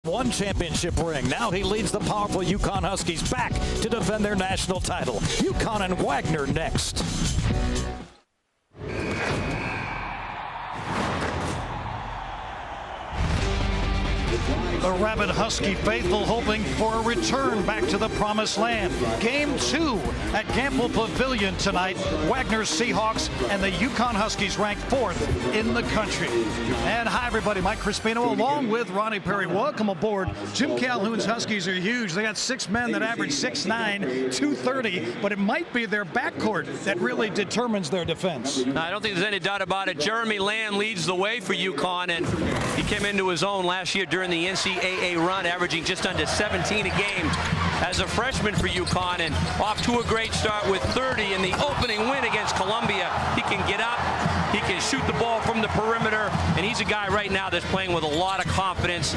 One championship ring. Now he leads the powerful UConn Huskies back to defend their national title. UConn and Wagner next. The rabid Husky faithful hoping for a return back to the promised land. Game 2 at Gamble Pavilion tonight. Wagner Seahawks and the UConn Huskies ranked 4th in the country. And hi everybody, Mike Crispino along with Ronnie Perry. Welcome aboard. Jim Calhoun's Huskies are huge. They got 6 men that average 6'9", 230, but it might be their backcourt that really determines their defense. I don't think there's any doubt about it. Jeremy Lamb leads the way for UConn, and he came into his own last year during the NCAA run, averaging just under 17 a game as a freshman for UConn, and off to a great start with 30 in the opening win against Columbia. He can get up, he can shoot the ball from the perimeter, and he's a guy right now that's playing with a lot of confidence.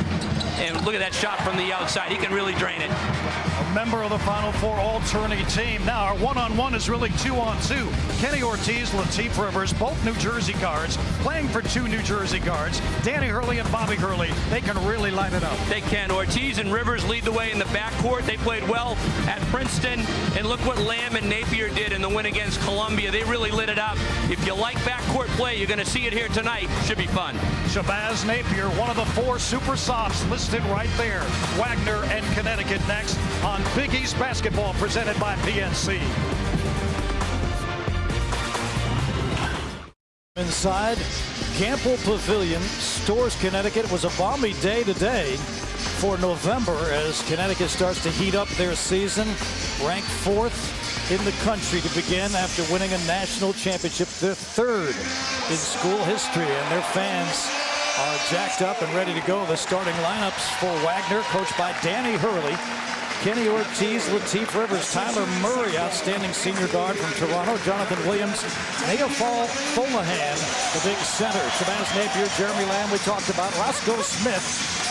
And look at that shot from the outside. He can really drain it. A member of the Final Four all-tourney team. Now our one-on-one is really 2-on-2. Kenny Ortiz, Lateef Rivers, both New Jersey guards, playing for 2 New Jersey guards. Danny Hurley and Bobby Hurley, they can really light it up. They can. Ortiz and Rivers lead the way in the backcourt. They played well at Princeton, and look what Lamb and Napier did in the win against Columbia. They really lit it up. If you like backcourt play, you're going to see it here tonight. Should be fun. Shabazz Napier, one of the 4 super softs listed right there. Wagner and Connecticut next on Big East Basketball presented by PNC. Inside Gamble Pavilion, Storrs, Connecticut. It was a balmy day today for November as Connecticut starts to heat up their season. Ranked 4th in the country to begin after winning a national championship, their 3rd in school history, and their fans are jacked up and ready to go. The starting lineups for Wagner, coached by Danny Hurley, Kenny Ortiz, Lateef Rivers, Tyler Murray, outstanding senior guard from Toronto, Jonathan Williams, Neafal Folahan, the big center, Shabazz Napier, Jeremy Lamb, we talked about, Roscoe Smith,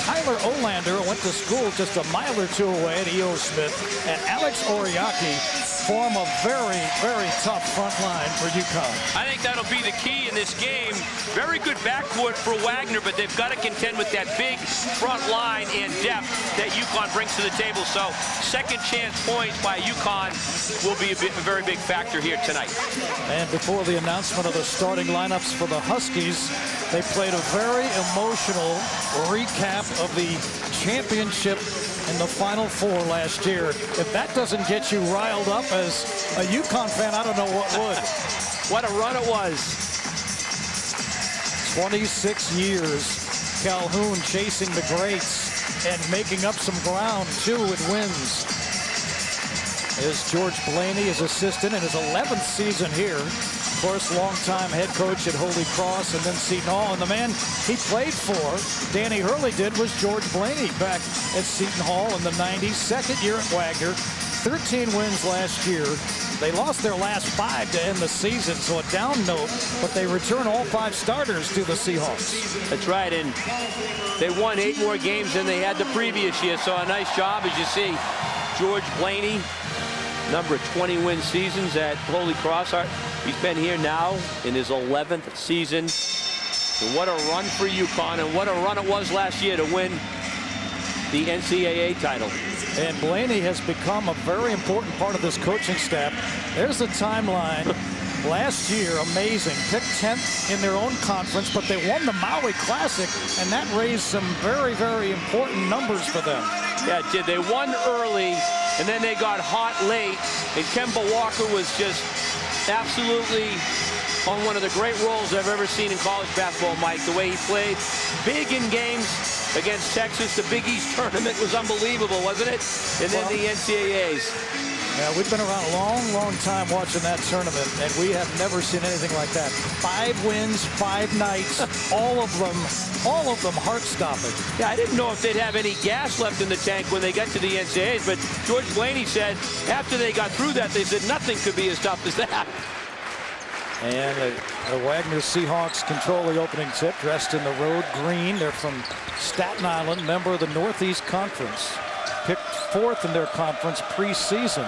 Tyler Olander, who went to school just a mile or 2 away at E.O. Smith, and Alex Oriaki form a very, very tough front line for UConn. I think that'll be the key in this game. Very good backcourt for Wagner, but they've got to contend with that big front line and depth that UConn brings to the table. So second chance points by UConn will be a very big factor here tonight. And before the announcement of the starting lineups for the Huskies, they played a very emotional recap of the championship in the Final Four last year. If that doesn't get you riled up as a UConn fan, I don't know what would. What a run it was. 26 years, Calhoun chasing the greats and making up some ground, too, with wins. Is George Blaney, his assistant, in his 11th season here. Of course, longtime head coach at Holy Cross and then Seton Hall. And the man he played for, Danny Hurley did, was George Blaney back at Seton Hall in the 90s. Second year at Wagner, 13 wins last year. They lost their last 5 to end the season, so a down note, but they return all 5 starters to the Seahawks. That's right, and they won 8 more games than they had the previous year, so a nice job, as you see. George Blaney, number 20 win seasons at Holy Cross. He's been here now in his 11th season. And what a run for UConn, and what a run it was last year to win the NCAA title. And Blaney has become a very important part of this coaching staff. There's the timeline. Last year, amazing. Picked 10th in their own conference, but they won the Maui Classic, and that raised some very, very important numbers for them. Yeah, it did. They won early, and then they got hot late, and Kemba Walker was just absolutely on one of the great roles I've ever seen in college basketball, Mike. The way he played big in games against Texas. The Big East tournament was unbelievable, wasn't it? And then the NCAAs. Yeah, we've been around a long, long time watching that tournament, and we have never seen anything like that. 5 wins, 5 nights, all of them heart-stopping. Yeah, I didn't know if they'd have any gas left in the tank when they got to the NCAAs, but George Blaney said after they got through that, they said nothing could be as tough as that. And the Wagner Seahawks control the opening tip, dressed in the road green. They're from Staten Island, member of the Northeast Conference. Picked 4th in their conference preseason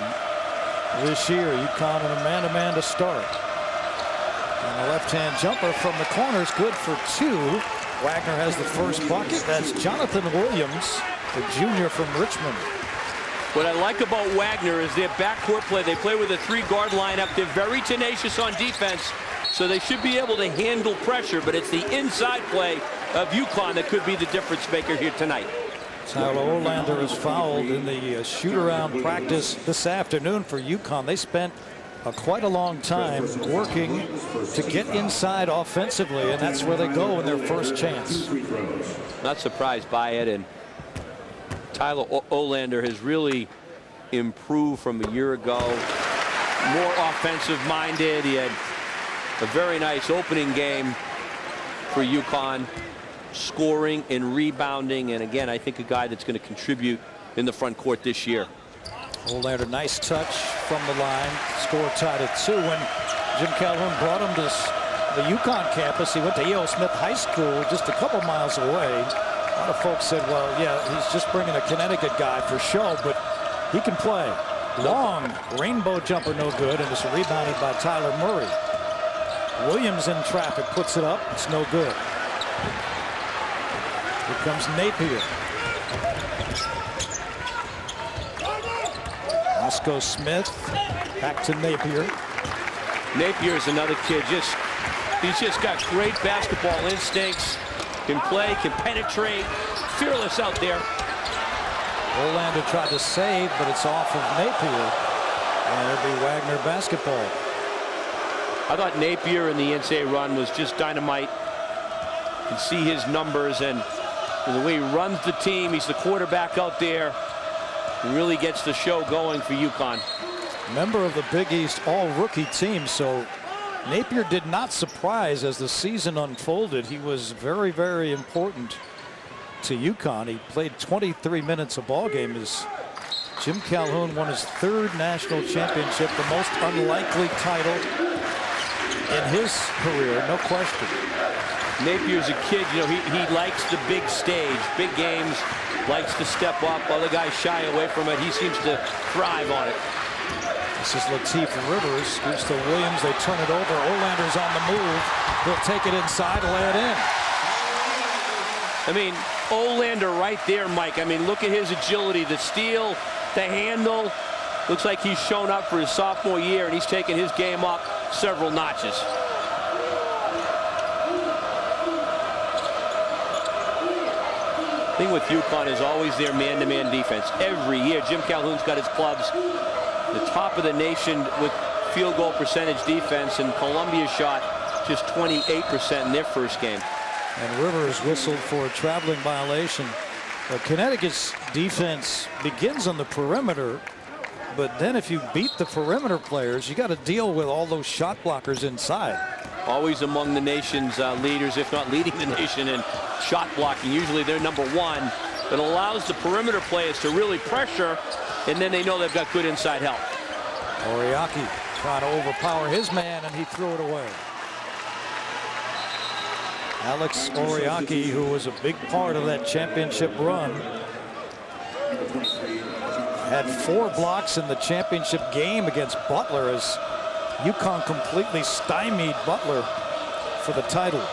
this year. UConn in a man-to-man to start. And a left-hand jumper from the corner is good for 2. Wagner has the first bucket. That's Jonathan Williams, the junior from Richmond. What I like about Wagner is their backcourt play. They play with a 3-guard lineup. They're very tenacious on defense, so they should be able to handle pressure, but it's the inside play of UConn that could be the difference maker here tonight. Tyler Olander is fouled in the shoot-around practice this afternoon for UConn. They spent quite a long time working to get inside offensively, and that's where they go in their first chance. Not surprised by it, and Tyler Olander has really improved from a year ago. More offensive-minded. He had a very nice opening game for UConn, scoring and rebounding, and again, I think a guy that's going to contribute in the front court this year. Olander, nice touch from the line. Score tied at 2. When Jim Calhoun brought him to the UConn campus, he went to E.O. Smith High School just a couple miles away. A lot of folks said, well, yeah, he's just bringing a Connecticut guy for show, but he can play. Long rainbow jumper, no good, and it's rebounded by Tyler Murray. Williams in traffic, puts it up. It's no good. Here comes Napier. Roscoe Smith back to Napier. Napier is another kid. He's just got great basketball instincts. Can play, can penetrate, fearless out there. Olander tried to save, but it's off of Napier, and it'll be Wagner basketball. I thought Napier in the NCAA run was just dynamite. You can see his numbers and the way he runs the team. He's the quarterback out there. He really gets the show going for UConn. Member of the Big East all-rookie team, so Napier did not surprise as the season unfolded. He was very, very important to UConn. He played 23 minutes a ball game as Jim Calhoun won his 3rd national championship, the most unlikely title in his career, no question. Napier's a kid, you know, he likes the big stage, big games, likes to step up. Other guys shy away from it. He seems to thrive on it. This is Latif Rivers. Gives to Williams. They turn it over. Olander's on the move. He'll take it inside, lay it in. I mean, Olander right there, Mike. I mean, look at his agility, the steal, the handle. Looks like he's shown up for his sophomore year, and he's taken his game up several notches. The thing with UConn is always their man-to-man defense. Every year, Jim Calhoun's got his clubs the top of the nation with field goal percentage defense, and Columbia shot just 28% in their first game. And Rivers whistled for a traveling violation. Connecticut's defense begins on the perimeter, but then if you beat the perimeter players, you got to deal with all those shot blockers inside. Always among the nation's leaders, if not leading the nation in shot blocking. Usually they're #1. It allows the perimeter players to really pressure, and then they know they've got good inside help. Oriaki trying to overpower his man, and he threw it away. Alex Oriaki, who was a big part of that championship run, had 4 blocks in the championship game against Butler as UConn completely stymied Butler for the title.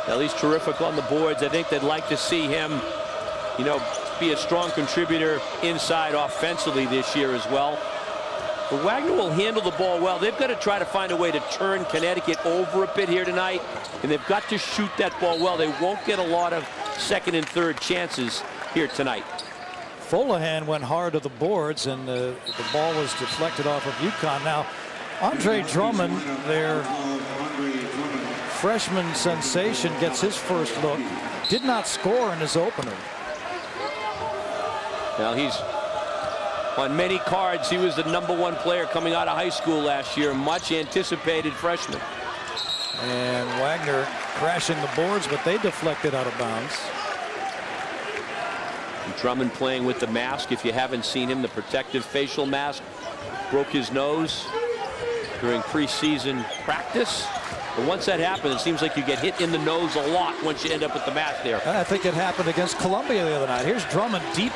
Well, he's terrific on the boards. I think they'd like to see him, you know, be a strong contributor inside offensively this year as well. But Wagner will handle the ball well. They've got to try to find a way to turn Connecticut over a bit here tonight, and they've got to shoot that ball well. They won't get a lot of second and third chances here tonight. Folahan went hard to the boards, and the ball was deflected off of UConn. Now, Andre Drummond, their freshman sensation, gets his first look. Did not score in his opener. Well, he's on many cards. He was the #1 player coming out of high school last year. Much anticipated freshman. And Wagner crashing the boards, but they deflected out of bounds. Drummond playing with the mask. If you haven't seen him, the protective facial mask. Broke his nose during preseason practice. But once that happens, it seems like you get hit in the nose a lot once you end up with the mask there. I think it happened against Columbia the other night. Here's Drummond deep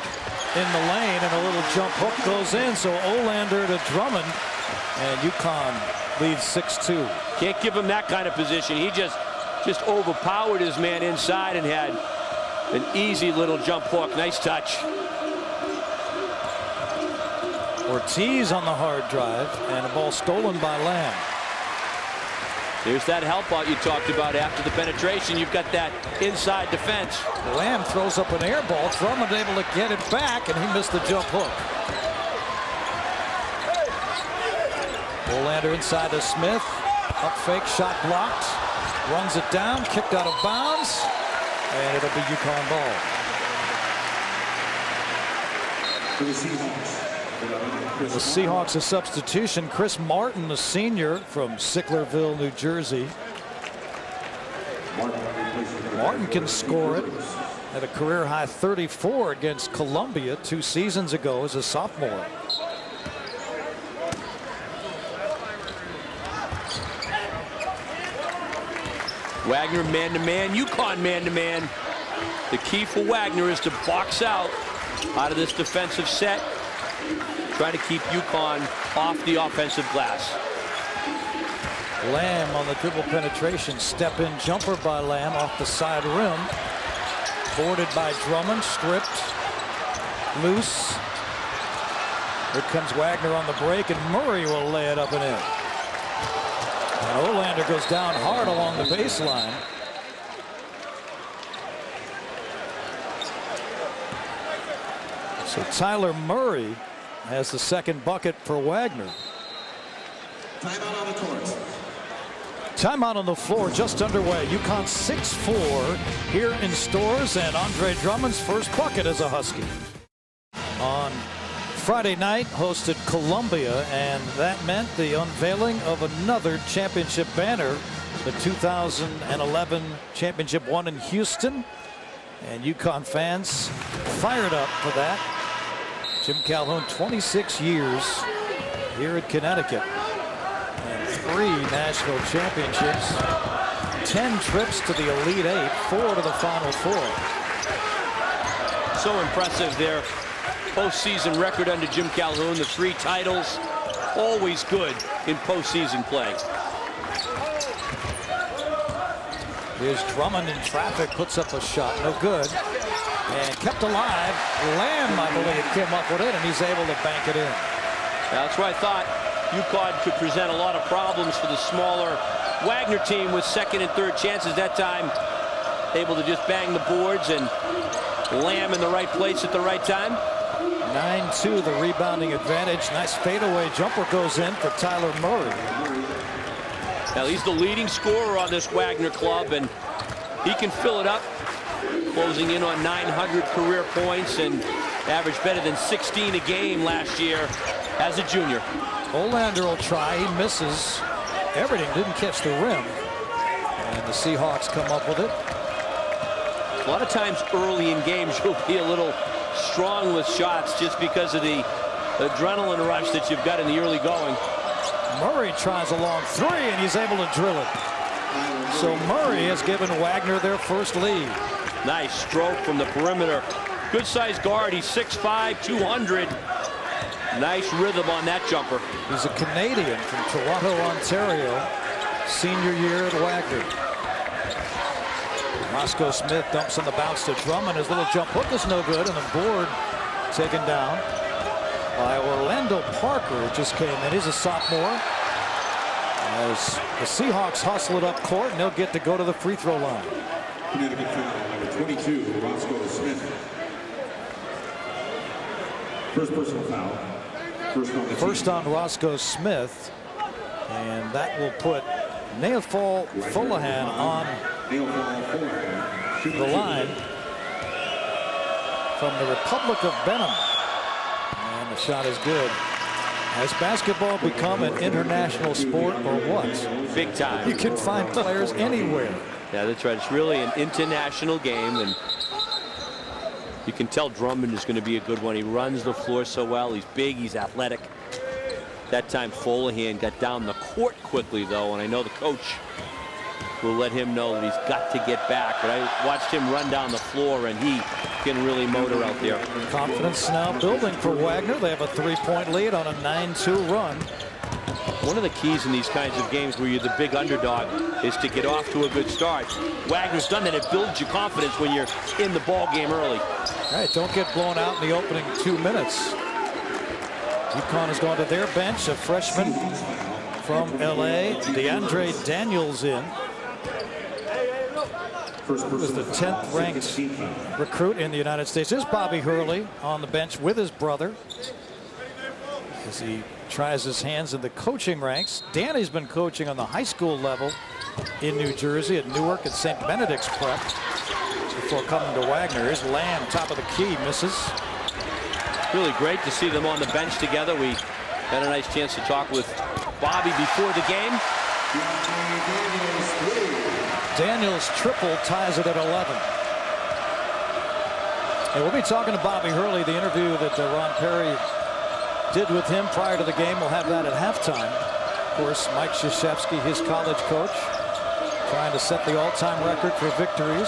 in the lane, and a little jump hook goes in. So Olander to Drummond, and UConn leads 6-2. Can't give him that kind of position. He just just overpowered his man inside and had an easy little jump hook. Nice touch. Ortiz on the hard drive, and a ball stolen by Lamb. There's that help out you talked about after the penetration. You've got that inside defense. Lamb throws up an air ball. Drummond able to get it back, and he missed the jump hook. Olander inside to Smith. Up fake, shot blocked. Runs it down, kicked out of bounds, and it'll be UConn ball. For the Seahawks. The Seahawks a substitution. Chris Martin, the senior from Sicklerville, New Jersey. Martin can score it. Had a career high 34 against Columbia 2 seasons ago as a sophomore. Wagner man-to-man, UConn man-to-man. The key for Wagner is to box out of this defensive set. Try to keep UConn off the offensive glass. Lamb on the dribble penetration. Step-in jumper by Lamb off the side rim. Boarded by Drummond. Stripped. Loose. Here comes Wagner on the break, and Murray will lay it up and in. And Olander goes down hard along the baseline. So Tyler Murray has the second bucket for Wagner. Timeout on the court. Timeout on the floor, just underway. UConn 6-4 here in Stores, and Andre Drummond's first bucket as a Husky. On Friday night, hosted Columbia, and that meant the unveiling of another championship banner. The 2011 championship won in Houston, and UConn fans fired up for that. Jim Calhoun, 26 years here at Connecticut, and 3 national championships, 10 trips to the Elite Eight, 4 to the Final Four. So impressive their postseason record under Jim Calhoun. The 3 titles, always good in postseason play. Here's Drummond in traffic, puts up a shot, no good. And kept alive. Lamb, I believe, came up with it, and he's able to bank it in. That's where I thought UConn could present a lot of problems for the smaller Wagner team with second and third chances. That time, able to just bang the boards, and Lamb in the right place at the right time. 9-2, the rebounding advantage. Nice fadeaway jumper goes in for Tyler Murray. Now, he's the leading scorer on this Wagner club, and he can fill it up. Closing in on 900 career points and averaged better than 16 a game last year as a junior. Olander will try. He misses everything. Didn't catch the rim. And the Seahawks come up with it. A lot of times early in games, you'll be a little strong with shots just because of the adrenaline rush that you've got in the early going. Murray tries a long 3, and he's able to drill it. So Murray has given Wagner their first lead. Nice stroke from the perimeter. Good sized guard. He's 6'5", 200. Nice rhythm on that jumper. He's a Canadian from Toronto, Ontario. Senior year at Wagner. Roscoe Smith dumps on the bounce to Drummond. His little jump hook is no good, and the board taken down by Orlando Parker, who just came in. He's a sophomore. As the Seahawks hustle it up court, and they'll get to go to the free throw line. Connecticut foul, number 22, Roscoe Smith. First personal foul. First on Roscoe Smith, and that will put Neafal Fullahan on the line from the Republic of Benin. And the shot is good. Has basketball become an international sport, or what? Big time. You can find players anywhere. Yeah, that's right. It's really an international game, and you can tell Drummond is going to be a good one. He runs the floor so well. He's big. He's athletic. That time, Fullahan got down the court quickly, though, and I know the coach will let him know that he's got to get back. But I watched him run down the floor, and he can really motor out there. Confidence now building for Wagner. They have a 3-point lead on a 9-2 run. One of the keys in these kinds of games where you're the big underdog is to get off to a good start. Wagner's done that. It builds your confidence when you're in the ball game early. All right, don't get blown out in the opening 2 minutes. UConn has gone to their bench. A freshman from LA, DeAndre Daniels in. He was the 10th ranked recruit in the United States. There's Bobby Hurley on the bench with his brother as he tries his hands in the coaching ranks. Danny's been coaching on the high school level in New Jersey at Newark and St. Benedict's Prep before coming to Wagner. Here's Lamb, top of the key, misses. Really great to see them on the bench together. We had a nice chance to talk with Bobby before the game. Daniels triple ties it at 11. And we'll be talking to Bobby Hurley. The interview that Ron Perry did with him prior to the game, we'll have that at halftime. Of course, Mike Krzyzewski, his college coach, trying to set the all-time record for victories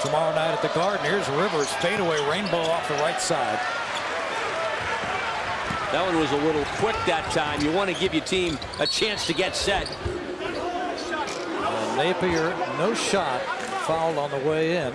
tomorrow night at the Garden. Here's Rivers, fadeaway rainbow off the right side. That one was a little quick that time. You want to give your team a chance to get set. Napier, no shot, fouled on the way in.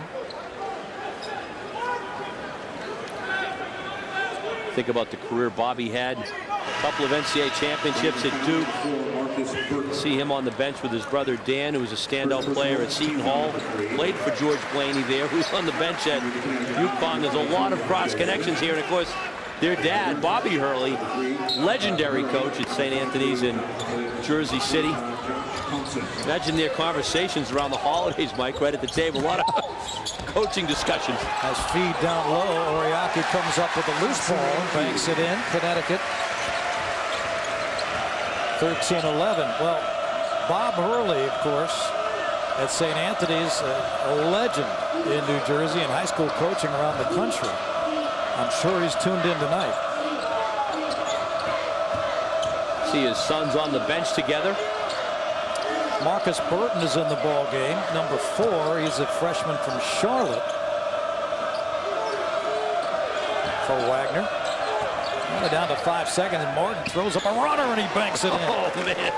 Think about the career Bobby had. A couple of NCAA championships at Duke. See him on the bench with his brother Dan, who was a standout player at Seton Hall. Played for George Blaney there, who's on the bench at UConn. There's a lot of cross connections here, and of course, their dad, Bobby Hurley, legendary coach at St. Anthony's in Jersey City. Imagine their conversations around the holidays, Mike, right at the table. A lot of coaching discussions. As feed down low, Oriaki comes up with a loose ball and banks it in. Connecticut 13-11. Well, Bob Hurley, of course, at St. Anthony's, a legend in New Jersey and high school coaching around the country. I'm sure he's tuned in tonight. See his sons on the bench together. Marcus Burton is in the ball game. Number 4, he's a freshman from Charlotte for Wagner. Only down to 5 seconds, and Martin throws up a runner and he banks it in. Oh man,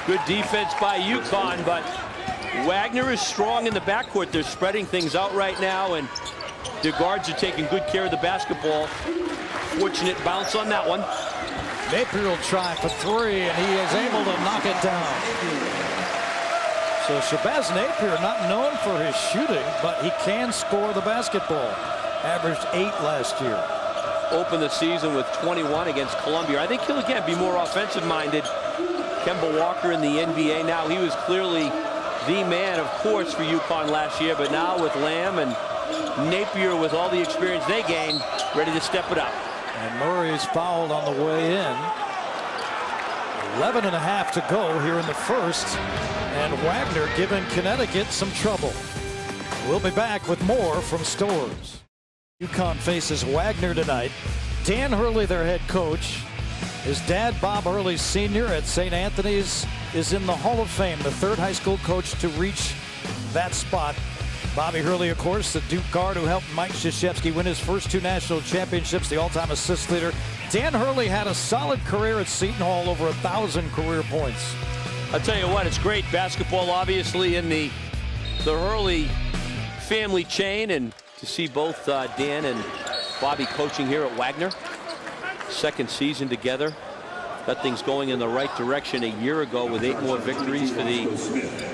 good defense by UConn, but Wagner is strong in the backcourt. They're spreading things out right now, and their guards are taking good care of the basketball. Fortunate bounce on that one. Napier will try for 3, and he is able to knock it down. So Shabazz Napier, not known for his shooting, but he can score the basketball. Averaged 8 last year. Opened the season with 21 against Columbia. I think he'll again be more offensive-minded. Kemba Walker in the NBA now. He was clearly the man, of course, for UConn last year, but now with Lamb and Napier, with all the experience they gained, ready to step it up. And Murray's fouled on the way in. 11.5 to go here in the first. And Wagner giving Connecticut some trouble. We'll be back with more from Storrs. UConn faces Wagner tonight. Dan Hurley, their head coach. His dad, Bob Hurley Sr. at St. Anthony's, is in the Hall of Fame, the 3rd high school coach to reach that spot. Bobby Hurley, of course, the Duke guard who helped Mike Krzyzewski win his first 2 national championships, the all-time assist leader. Dan Hurley had a solid career at Seton Hall, over 1,000 career points. I'll tell you what, it's great basketball, obviously, in the Hurley family chain, and to see both Dan and Bobby coaching here at Wagner. 2nd season together. Got things going in the right direction a year ago with 8 more victories for the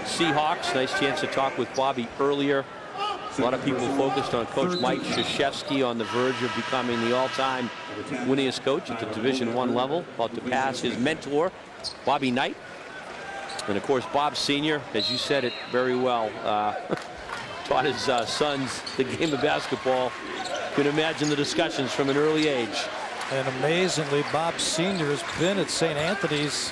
Seahawks. Nice chance to talk with Bobby earlier. A lot of people focused on Coach Mike Krzyzewski on the verge of becoming the all-time winningest coach at the Division I level, about to pass his mentor, Bobby Knight. And of course, Bob Sr., as you said it very well, taught his sons the game of basketball. You can imagine the discussions from an early age. And amazingly, Bob Sr. has been at St. Anthony's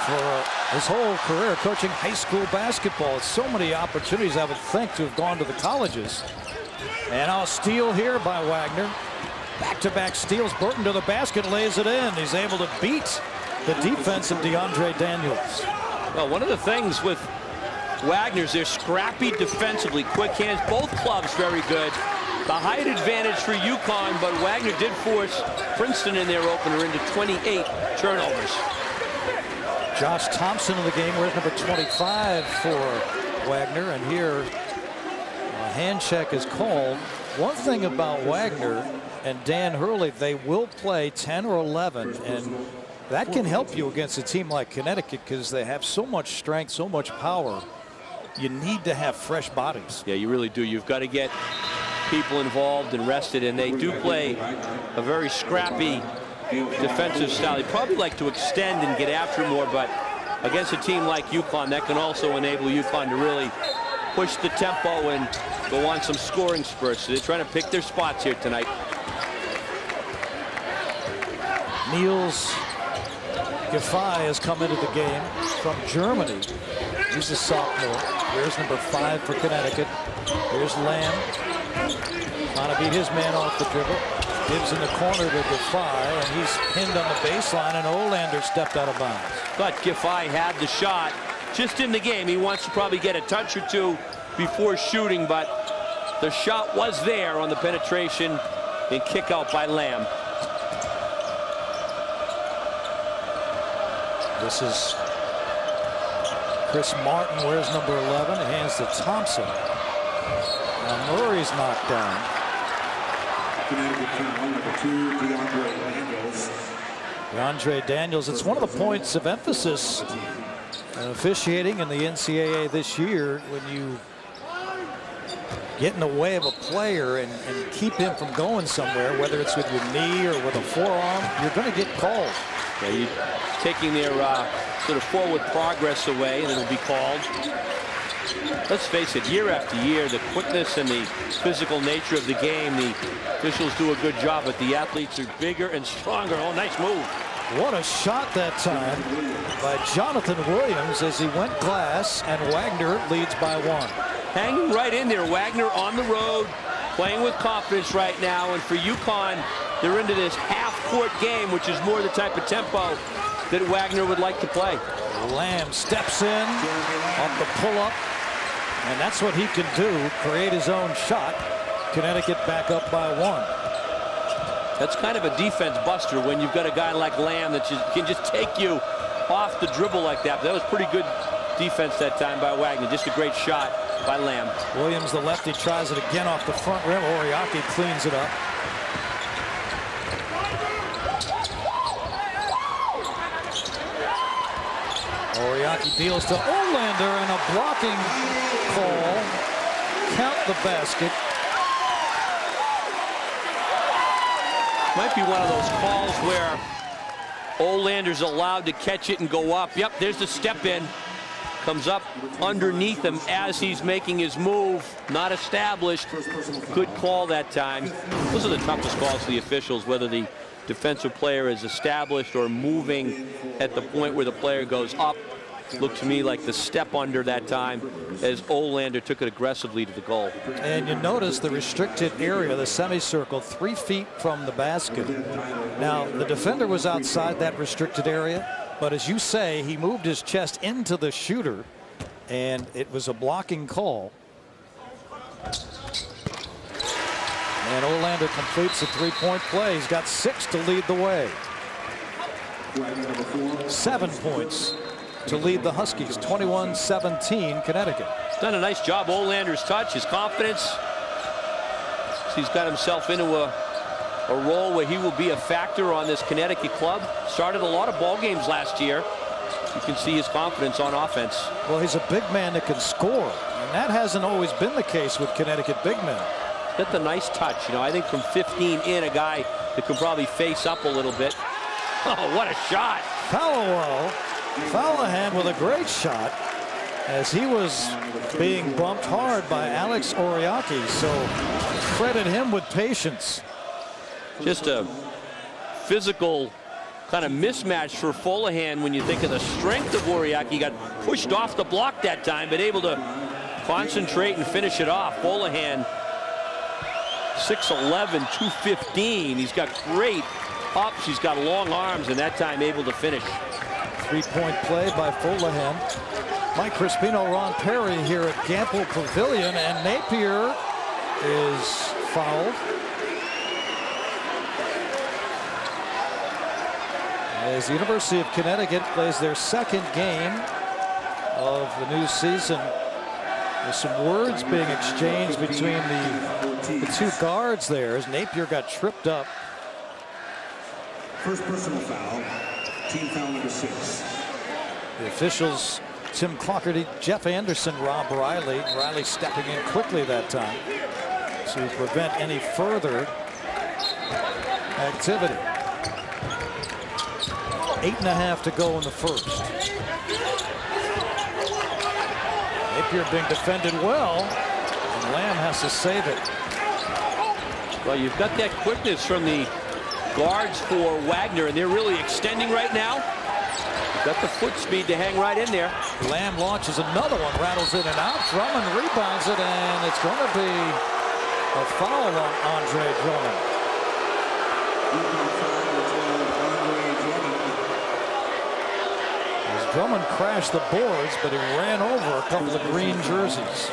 for his whole career, coaching high school basketball. So many opportunities, I would think, to have gone to the colleges. And a steal here by Wagner. Back-to-back steals. Burton to the basket, lays it in. He's able to beat the defense of DeAndre Daniels. Well, one of the things with Wagner's, they're scrappy defensively, quick hands. Both clubs very good. The height advantage for UConn, but Wagner did force Princeton in their opener into 28 turnovers. Josh Thompson in the game, wears number 25 for Wagner, and here a hand check is called. One thing about Wagner and Dan Hurley, they will play 10 or 11, and that can help you against a team like Connecticut because they have so much strength, so much power. You need to have fresh bodies. Yeah, you really do. You've got to get people involved and rested, and they do play a very scrappy defensive style. They probably like to extend and get after more, but against a team like UConn, that can also enable UConn to really push the tempo and go on some scoring spurts. So they're trying to pick their spots here tonight. Niels Giffey has come into the game from Germany. He's a sophomore. Here's number 5 for Connecticut. Here's Lamb. Trying to beat his man off the dribble. Gives in the corner to Giffey, and he's pinned on the baseline, and Olander stepped out of bounds. Thought Giffey had the shot just in the game. He wants to probably get a touch or two before shooting, but the shot was there on the penetration and kick out by Lamb. This is Chris Martin, wears number 11. He hands to Thompson. Now Murray's knocked down. DeAndre Daniels. It's one of the points of emphasis officiating in the NCAA this year. When you get in the way of a player and keep him from going somewhere, whether it's with your knee or with a forearm, you're going to get called. Yeah, you're taking their sort of forward progress away, and it'll be called. Let's face it, year after year, the quickness and the physical nature of the game, the officials do a good job, but the athletes are bigger and stronger. Oh, nice move. What a shot that time by Jonathan Williams as he went glass, and Wagner leads by 1. Hanging right in there. Wagner on the road, playing with confidence right now, and for UConn, they're into this half-court game, which is more the type of tempo that Wagner would like to play. Lamb steps in off the pull-up, and that's what he can do, create his own shot. Connecticut back up by 1. That's kind of a defense buster when you've got a guy like Lamb that can just take you off the dribble like that. But that was pretty good defense that time by Wagner. Just a great shot by Lamb. Williams, the lefty, tries it again off the front rim. Oriaki cleans it up. Oriaki deals to Olander, and a blocking call. Count the basket. Might be one of those calls where Olander's allowed to catch it and go up. Yep, there's the step in. Comes up underneath him as he's making his move. Not established. Good call that time. Those are the toughest calls to the officials, whether the defensive player is established or moving at the point where the player goes up. Looked to me like the step under that time as Olander took it aggressively to the goal. And you notice the restricted area, the semicircle, 3 feet from the basket. Now, the defender was outside that restricted area, but as you say, he moved his chest into the shooter, and it was a blocking call. And Olander completes a 3-point play. He's got 6 to lead the way. 7 points to lead the Huskies, 21-17 Connecticut. Done a nice job. Olander's touch, his confidence. He's got himself into a role where he will be a factor on this Connecticut club. Started a lot of ball games last year. You can see his confidence on offense. Well, he's a big man that can score, and that hasn't always been the case with Connecticut big men. Got the nice touch. You know, I think from 15 in, a guy that can probably face up a little bit. Oh, what a shot. Callahan with a great shot as he was being bumped hard by Alex Oriaki, so credit him with patience. Just a physical kind of mismatch for Folahan when you think of the strength of Oriaki. He got pushed off the block that time, but able to concentrate and finish it off. Folahan, 6'11", 215. He's got great ups. He's got long arms, and that time able to finish. 3-point play by Folahan. Mike Crispino, Ron Perry here at Gamble Pavilion, and Napier is fouled. as the University of Connecticut plays their second game of the new season. There's some words being exchanged between the two guards there as Napier got tripped up. First personal foul, team foul number 6. The officials, Tim Clockerty, Jeff Anderson, Rob Riley. Riley stepping in quickly that time to prevent any further activity. 8.5 to go in the first. Napier being defended well, and Lamb has to save it. Well, you've got that quickness from the guards for Wagner, and they're really extending right now. You've got the foot speed to hang right in there. Lamb launches another one, rattles in and out. Drummond rebounds it, and it's going to be a foul on Andre Drummond. As Drummond crashed the boards, but he ran over a couple of green jerseys.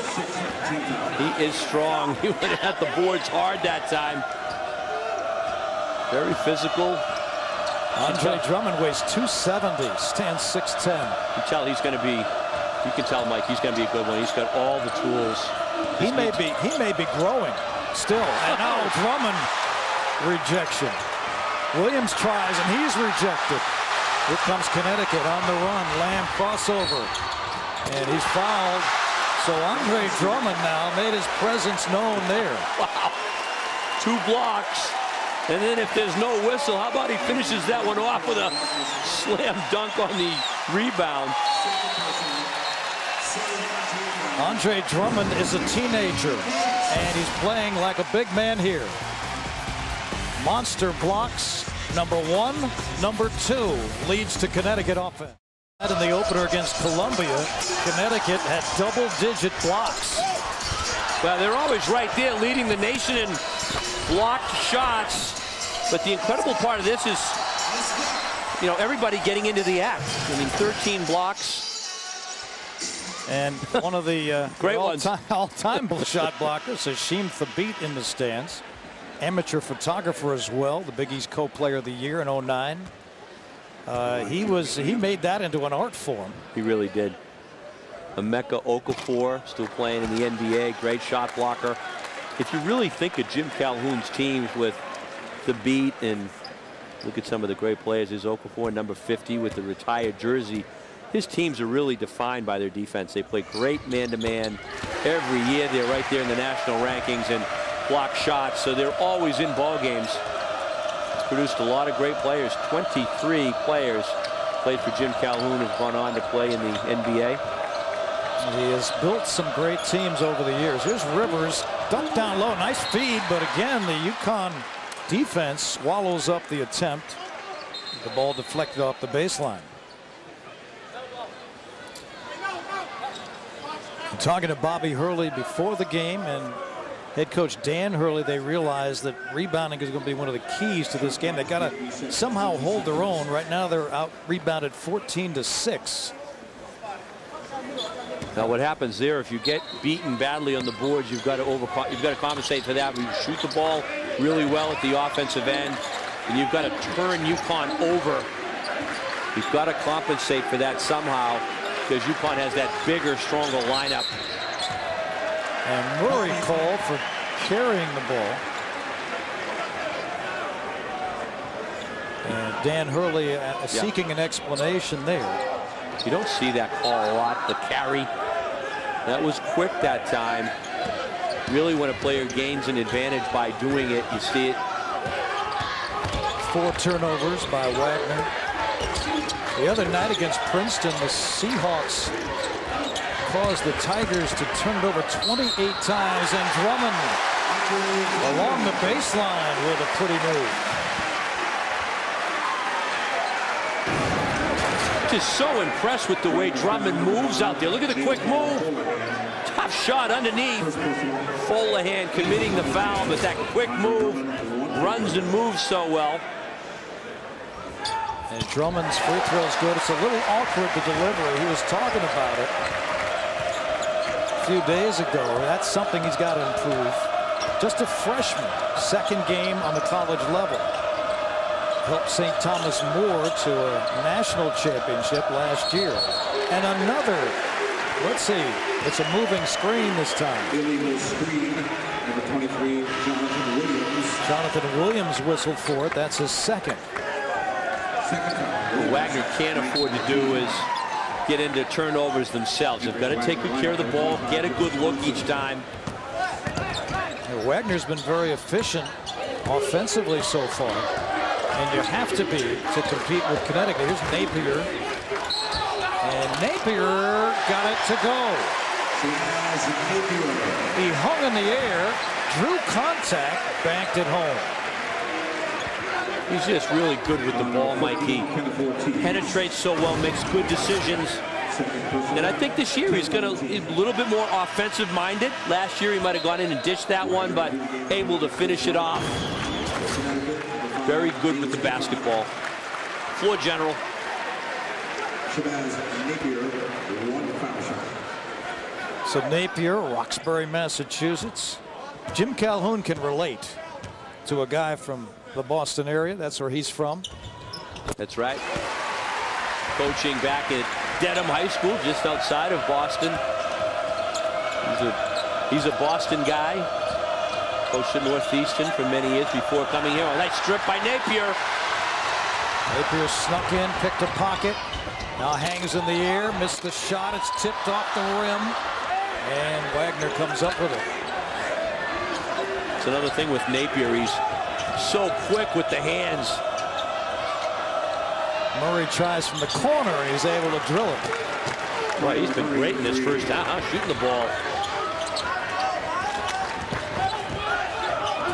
He is strong. He went at the boards hard that time. Very physical. Andre Drummond weighs 270, stands 6'10". You can tell he's going to be. You can tell, Mike, he's going to be a good one. He's got all the tools. He may be growing still. And now Drummond rejection. Williams tries and he's rejected. Here comes Connecticut on the run. Lamb crossover, and he's fouled. So Andre Drummond now made his presence known there. Wow, 2 blocks. And then if there's no whistle, how about he finishes that one off with a slam dunk on the rebound. Andre Drummond is a teenager, and he's playing like a big man here. Monster blocks, number 1, number 2, leads to Connecticut offense. In the opener against Columbia, Connecticut had double-digit blocks. Well, they're always right there leading the nation in blocked shots. But the incredible part of this is, you know, everybody getting into the act. I mean, 13 blocks. And one of the great all-time shot blockers, Hashim Thabit in the stands. Amateur photographer as well, the Big East co-player of the year in 09. He made that into an art form. He really did. Emeka Okafor still playing in the NBA, great shot blocker. If you really think of Jim Calhoun's teams with the beat, and look at some of the great players, there's Okafor, number 50 with the retired jersey. His teams are really defined by their defense. They play great man-to-man every year. They're right there in the national rankings and block shots, so they're always in ball games. It's produced a lot of great players. 23 players played for Jim Calhoun have gone on to play in the NBA. He has built some great teams over the years. Here's Rivers, dunked down low, nice feed, but again, the UConn defense swallows up the attempt. The ball deflected off the baseline. I'm talking to Bobby Hurley before the game, and head coach Dan Hurley, they realized that rebounding is going to be one of the keys to this game. They got to somehow hold their own. Right now they're out rebounded 14-6. Now what happens there, if you get beaten badly on the boards, you've got to compensate for that. You shoot the ball really well at the offensive end, and you've got to turn UConn over. You've got to compensate for that somehow, because UConn has that bigger, stronger lineup. And Murray called for carrying the ball. And Dan Hurley seeking an explanation there. You don't see that call a lot, the carry. That was quick that time. Really, when a player gains an advantage by doing it, you see it. 4 turnovers by Wagner. The other night against Princeton, the Seahawks caused the Tigers to turn it over 28 times, and Drummond along the baseline with a pretty move. Just so impressed with the way Drummond moves out there. Look at the quick move. Tough shot underneath. Folahan committing the foul, but that quick move runs and moves so well. And Drummond's free throw is good. It's a little awkward to deliver. He was talking about it a few days ago. That's something he's got to improve. Just a freshman, second game on the college level. helped St. Thomas More to a national championship last year. And another, let's see, it's a moving screen this time. Illegal screen, number 23, Jonathan Williams. Jonathan Williams whistled for it. That's his second. What Wagner can't afford to do is get into turnovers themselves. They've got to take good care of the ball, get a good look each time. Wagner's been very efficient offensively so far, and you have to be to compete with Connecticut. Here's Napier, and Napier got it to go. He hung in the air, drew contact, banked it home. He's just really good with the ball, Mike. He penetrates so well, makes good decisions. And I think this year he's going to be a little bit more offensive-minded. Last year he might have gone in and dished that one, but able to finish it off. Very good with the basketball. Floor general. So Napier, Roxbury, Massachusetts. Jim Calhoun can relate to a guy from the Boston area. That's where he's from. That's right. Coaching back at Dedham High School, just outside of Boston. He's a Boston guy. Coached at Northeastern for many years before coming here. A nice strip by Napier. Napier snuck in, picked a pocket. Now hangs in the air, missed the shot. It's tipped off the rim, and Wagner comes up with it. It's another thing with Napier. He's so quick with the hands. Murray tries from the corner, and he's able to drill it. Well, he's been great in this first half, shooting the ball.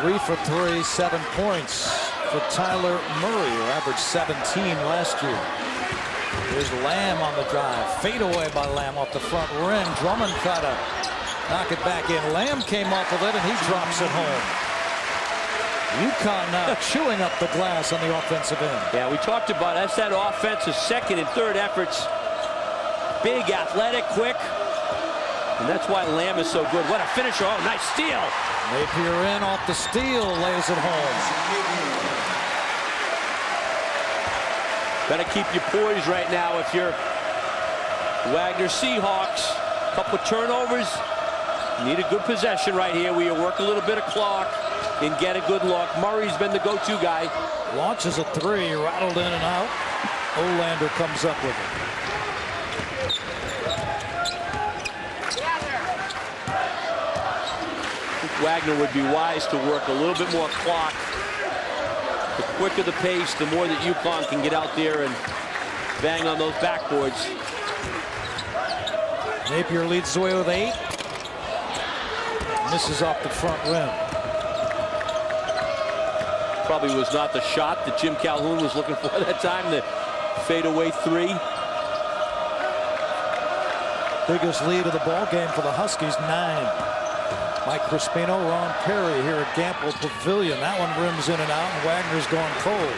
3 for 3, 7 points for Tyler Murray, who averaged 17 last year. Here's Lamb on the drive. Fade away by Lamb off the front rim. Drummond tried to knock it back in. Lamb came off of it, and he drops it home. UConn now chewing up the glass on the offensive end. Yeah, we talked about that's that offensive second and third efforts. Big, athletic, quick. And that's why Lamb is so good. What a finisher. Oh, nice steal. Napier in off the steal, lays it home. Got to keep you poised right now if you're Wagner Seahawks. Couple turnovers. Need a good possession right here where you work a little bit of clock and get a good look. Murray's been the go-to guy. Launches a three, rattled in and out. Olander comes up with it. Wagner would be wise to work a little bit more clock. The quicker the pace, the more that UConn can get out there and bang on those backboards. Napier leads the way with 8. Misses off the front rim. Probably was not the shot that Jim Calhoun was looking for that time. The fadeaway 3. Biggest lead of the ball game for the Huskies, 9. Mike Crispino, Ron Perry here at Gamble Pavilion. That one rims in and out, and Wagner's going cold.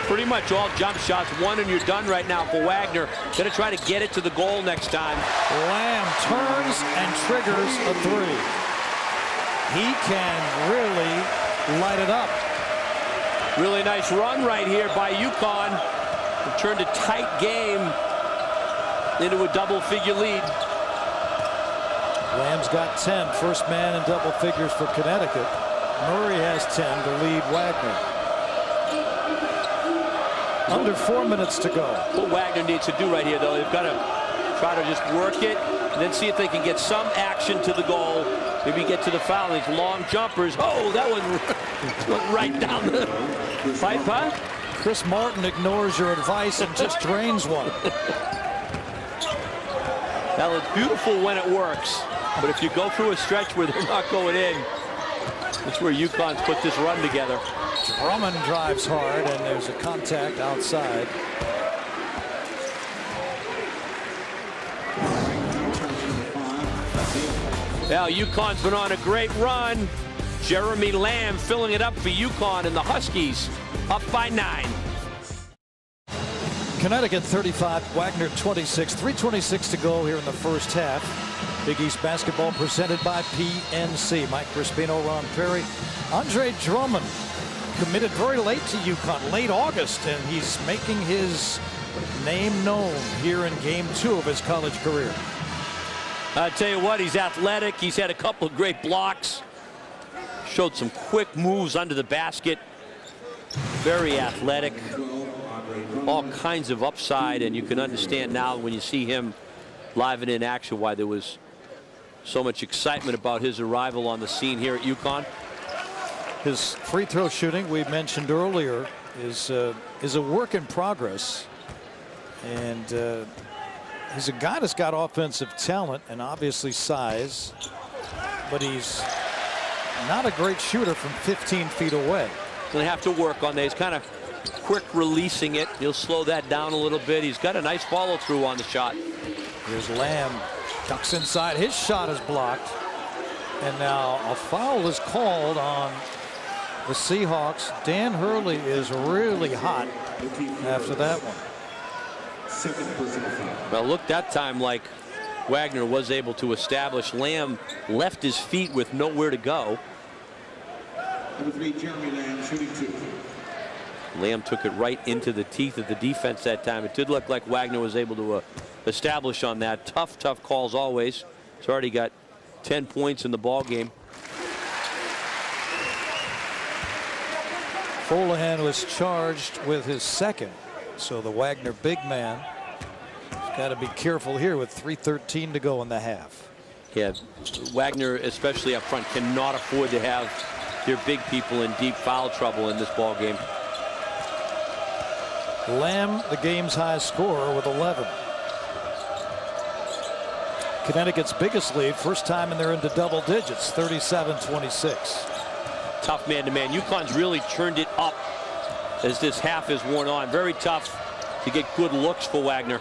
Pretty much all jump shots, one and you're done right now for Wagner. Gonna try to get it to the goal next time. Lamb turns and triggers a 3. He can really light it up. Really nice run right here by UConn. It turned a tight game into a double-figure lead. Lamb's got 10, first man in double figures for Connecticut. Murray has 10 to lead Wagner. Under 4 minutes to go. What Wagner needs to do right here, though, they've got to try to just work it and then see if they can get some action to the goal. Maybe get to the foul. These long jumpers. Oh, that one went right down the pipe, huh? Chris Martin ignores your advice and just drains one. That was beautiful when it works. But if you go through a stretch where they're not going in, that's where UConn's put this run together. Drummond drives hard, and there's a contact outside. Now UConn's been on a great run. Jeremy Lamb filling it up for UConn, and the Huskies up by 9. Connecticut 35, Wagner 26, 3:26 to go here in the first half. Big East basketball presented by PNC. Mike Crispino, Ron Perry, Andre Drummond committed very late to UConn, late August, and he's making his name known here in Game 2 of his college career. I tell you what, he's athletic. He's had a couple of great blocks. Showed some quick moves under the basket. Very athletic. All kinds of upside, and you can understand now when you see him live and in action why there was so much excitement about his arrival on the scene here at UConn. His free throw shooting, we mentioned earlier, is a work in progress, and he's a guy that's got offensive talent and obviously size, but he's not a great shooter from 15 feet away. Going to have to work on that. He's kind of quick releasing it. He'll slow that down a little bit. He's got a nice follow through on the shot. Here's Lamb, ducks inside. His shot is blocked, and now a foul is called on the Seahawks. Dan Hurley is really hot after that one. Well, look, that time like Wagner was able to establish. Lamb left his feet with nowhere to go. Number 3, Jeremy Lamb, shooting 2. Lamb took it right into the teeth of the defense that time. It did look like Wagner was able to establish on that. Tough calls always. He's already got 10 points in the ball game. Folahan was charged with his second, so the Wagner big man has got to be careful here with 3:13 to go in the half. Yeah, Wagner, especially up front, cannot afford to have their big people in deep foul trouble in this ball game. Lamb, the game's highest scorer, with 11. Connecticut's biggest lead, first time and they're into double digits, 37-26. Tough man-to-man. UConn's really turned it up as this half is worn on. Very tough to get good looks for Wagner.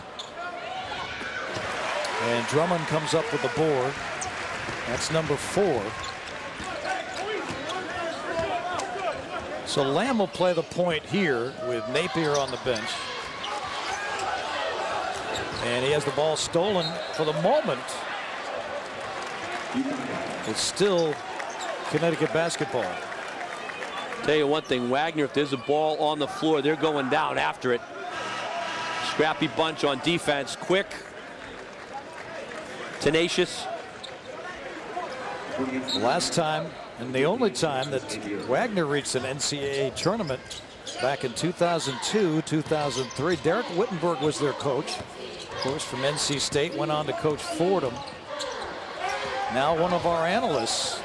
And Drummond comes up with the board. That's number 4. So Lamb will play the point here with Napier on the bench. And he has the ball stolen for the moment. It's still Connecticut basketball. Tell you one thing, Wagner, if there's a ball on the floor, they're going down after it. Scrappy bunch on defense, quick, tenacious. The last time and the only time that Wagner reached an NCAA tournament back in 2002, 2003. Derek Wittenberg was their coach. Of course, from NC State, went on to coach Fordham. Now one of our analysts.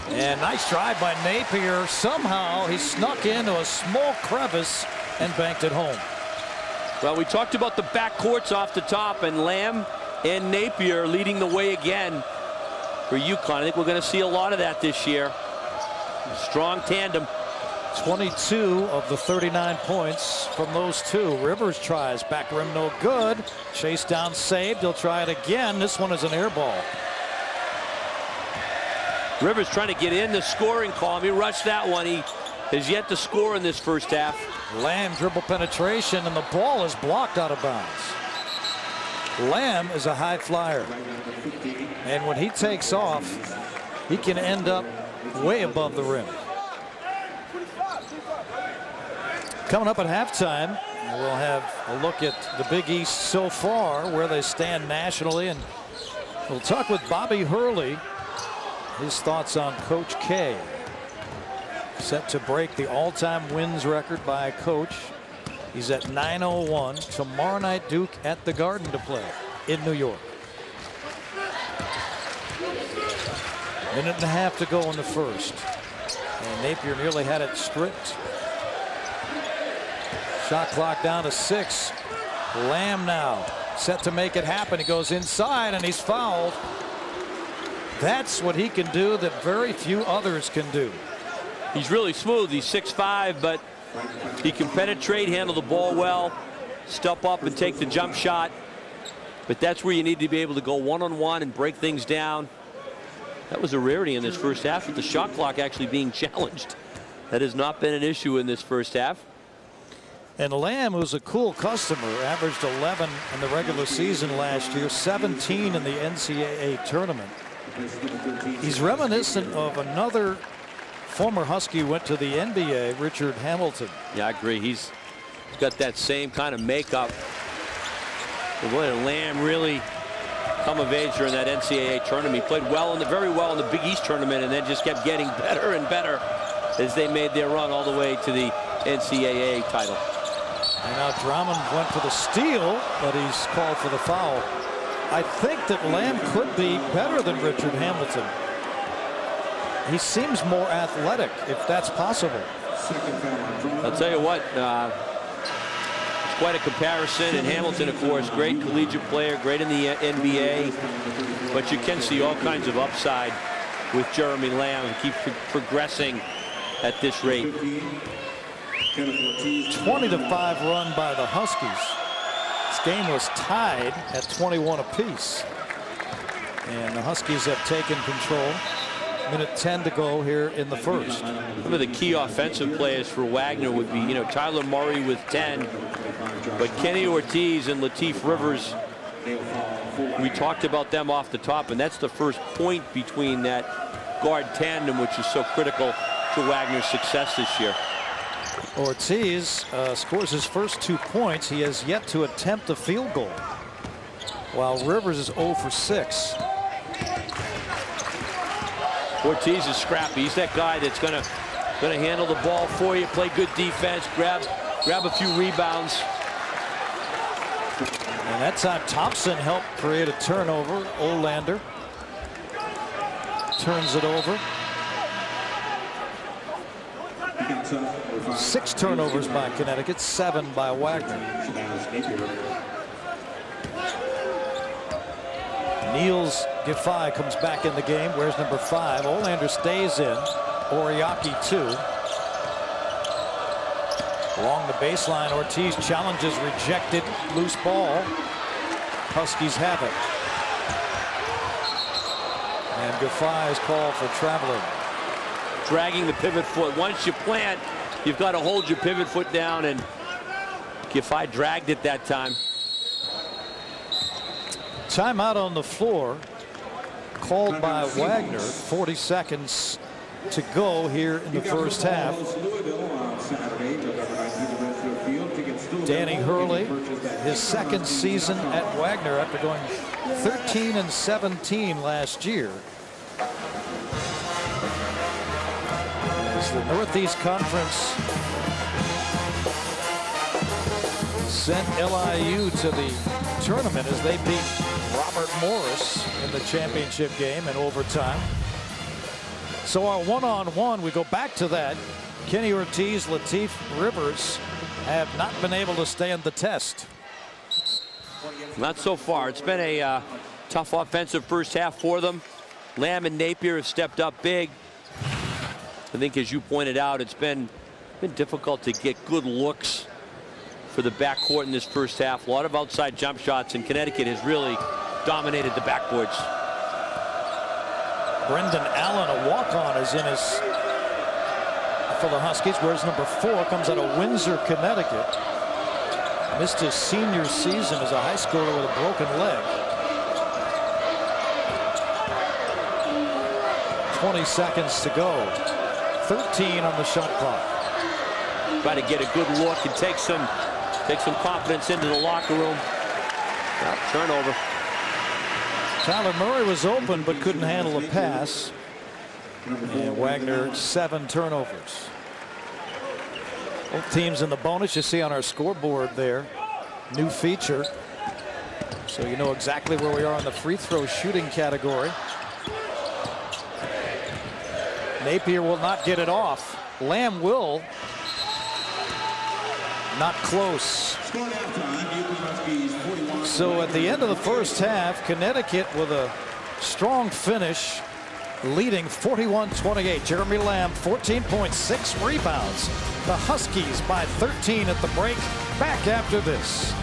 And nice drive by Napier. Somehow he snuck into a small crevice and banked it home. Well, we talked about the backcourts off the top, and Lamb and Napier leading the way again for UConn. I think we're going to see a lot of that this year. Strong tandem. 22 of the 39 points from those two. Rivers tries, back rim no good. Chase down, saved. He'll try it again. This one is an air ball. Rivers trying to get in the scoring column. He rushed that one. He has yet to score in this first half. Lamb dribble penetration, and the ball is blocked out of bounds. Lamb is a high flyer, and when he takes off, he can end up way above the rim. Coming up at halftime, we'll have a look at the Big East so far, where they stand nationally, and we'll talk with Bobby Hurley, his thoughts on Coach K. Set to break the all-time wins record by a coach. He's at 901. Tomorrow night, Duke at the Garden to play in New York. Minute and a half to go in the first. And Napier nearly had it stripped. Shot clock down to 6. Lamb now set to make it happen. He goes inside and he's fouled. That's what he can do that very few others can do. He's really smooth. He's 6'5", but he can penetrate, handle the ball well, step up and take the jump shot. But that's where you need to be able to go one-on-one and break things down. That was a rarity in this first half, with the shot clock actually being challenged. That has not been an issue in this first half. And Lamb, who's a cool customer, averaged 11 in the regular season last year, 17 in the NCAA tournament. He's reminiscent of another former Husky went to the NBA, Richard Hamilton. Yeah, I agree. He's got that same kind of makeup. But boy, Lamb really come of age during that NCAA tournament. He played very well in the Big East tournament, and then just kept getting better and better as they made their run all the way to the NCAA title. And now Drummond went for the steal, but he's called for the foul. I think that Lamb could be better than Richard Hamilton. He seems more athletic, if that's possible. I'll tell you what, it's quite a comparison. And Hamilton, of course, great collegiate player, great in the NBA. But you can see all kinds of upside with Jeremy Lamb. He keeps progressing at this rate. 20-5 run by the Huskies. This game was tied at 21 apiece. And the Huskies have taken control. Minute 10 to go here in the first. Some of the key offensive players for Wagner would be, Tyler Murray with 10. But Kenny Ortiz and Lateef Rivers, we talked about them off the top, and that's the first point between that guard tandem, which is so critical to Wagner's success this year. Ortiz scores his first 2 points. He has yet to attempt a field goal, while Rivers is 0 for 6. Ortiz is scrappy. He's that guy that's gonna handle the ball for you, play good defense, grab a few rebounds. And that time Thompson helped create a turnover. Olander turns it over. 6 turnovers by Connecticut, 7 by Wagner. Niels Giffey comes back in the game. Where's number 5? Olander stays in. Oriaki 2. Along the baseline, Ortiz challenges, rejected, loose ball. Huskies have it. And Giffey is called for traveling. Dragging the pivot foot. Once you plant, you've got to hold your pivot foot down, and Giffey dragged it that time. Timeout on the floor called by Wagner. 40 seconds to go here in the first half. Danny Hurley, his second season at Wagner after going 13-17 last year. As the Northeast Conference sent LIU to the tournament as they beat Robert Morris in the championship game in overtime. So our one-on-one, we go back to that. Kenny Ortiz, Lateef Rivers have not been able to stand the test. Not so far. It's been a tough offensive first half for them. Lamb and Napier have stepped up big. I think, as you pointed out, it's been difficult to get good looks for the backcourt in this first half. A lot of outside jump shots, and Connecticut has really dominated the backboards. Brendan Allen, a walk-on, is in his for the Huskies. Whereas number 4 comes out of Windsor, Connecticut. Missed his senior season as a high schooler with a broken leg. 20 seconds to go. 13 on the shot clock. Try to get a good look and take some confidence into the locker room. Turnover. Tyler Murray was open but couldn't handle a pass. And Wagner 7 turnovers. Both teams in the bonus, you see on our scoreboard there. New feature. So you know exactly where we are in the free throw shooting category. Napier will not get it off. Lamb will. Not close. So at the end of the first half, Connecticut with a strong finish, leading 41-28. Jeremy Lamb, 14.6 rebounds. The Huskies by 13 at the break. Back after this.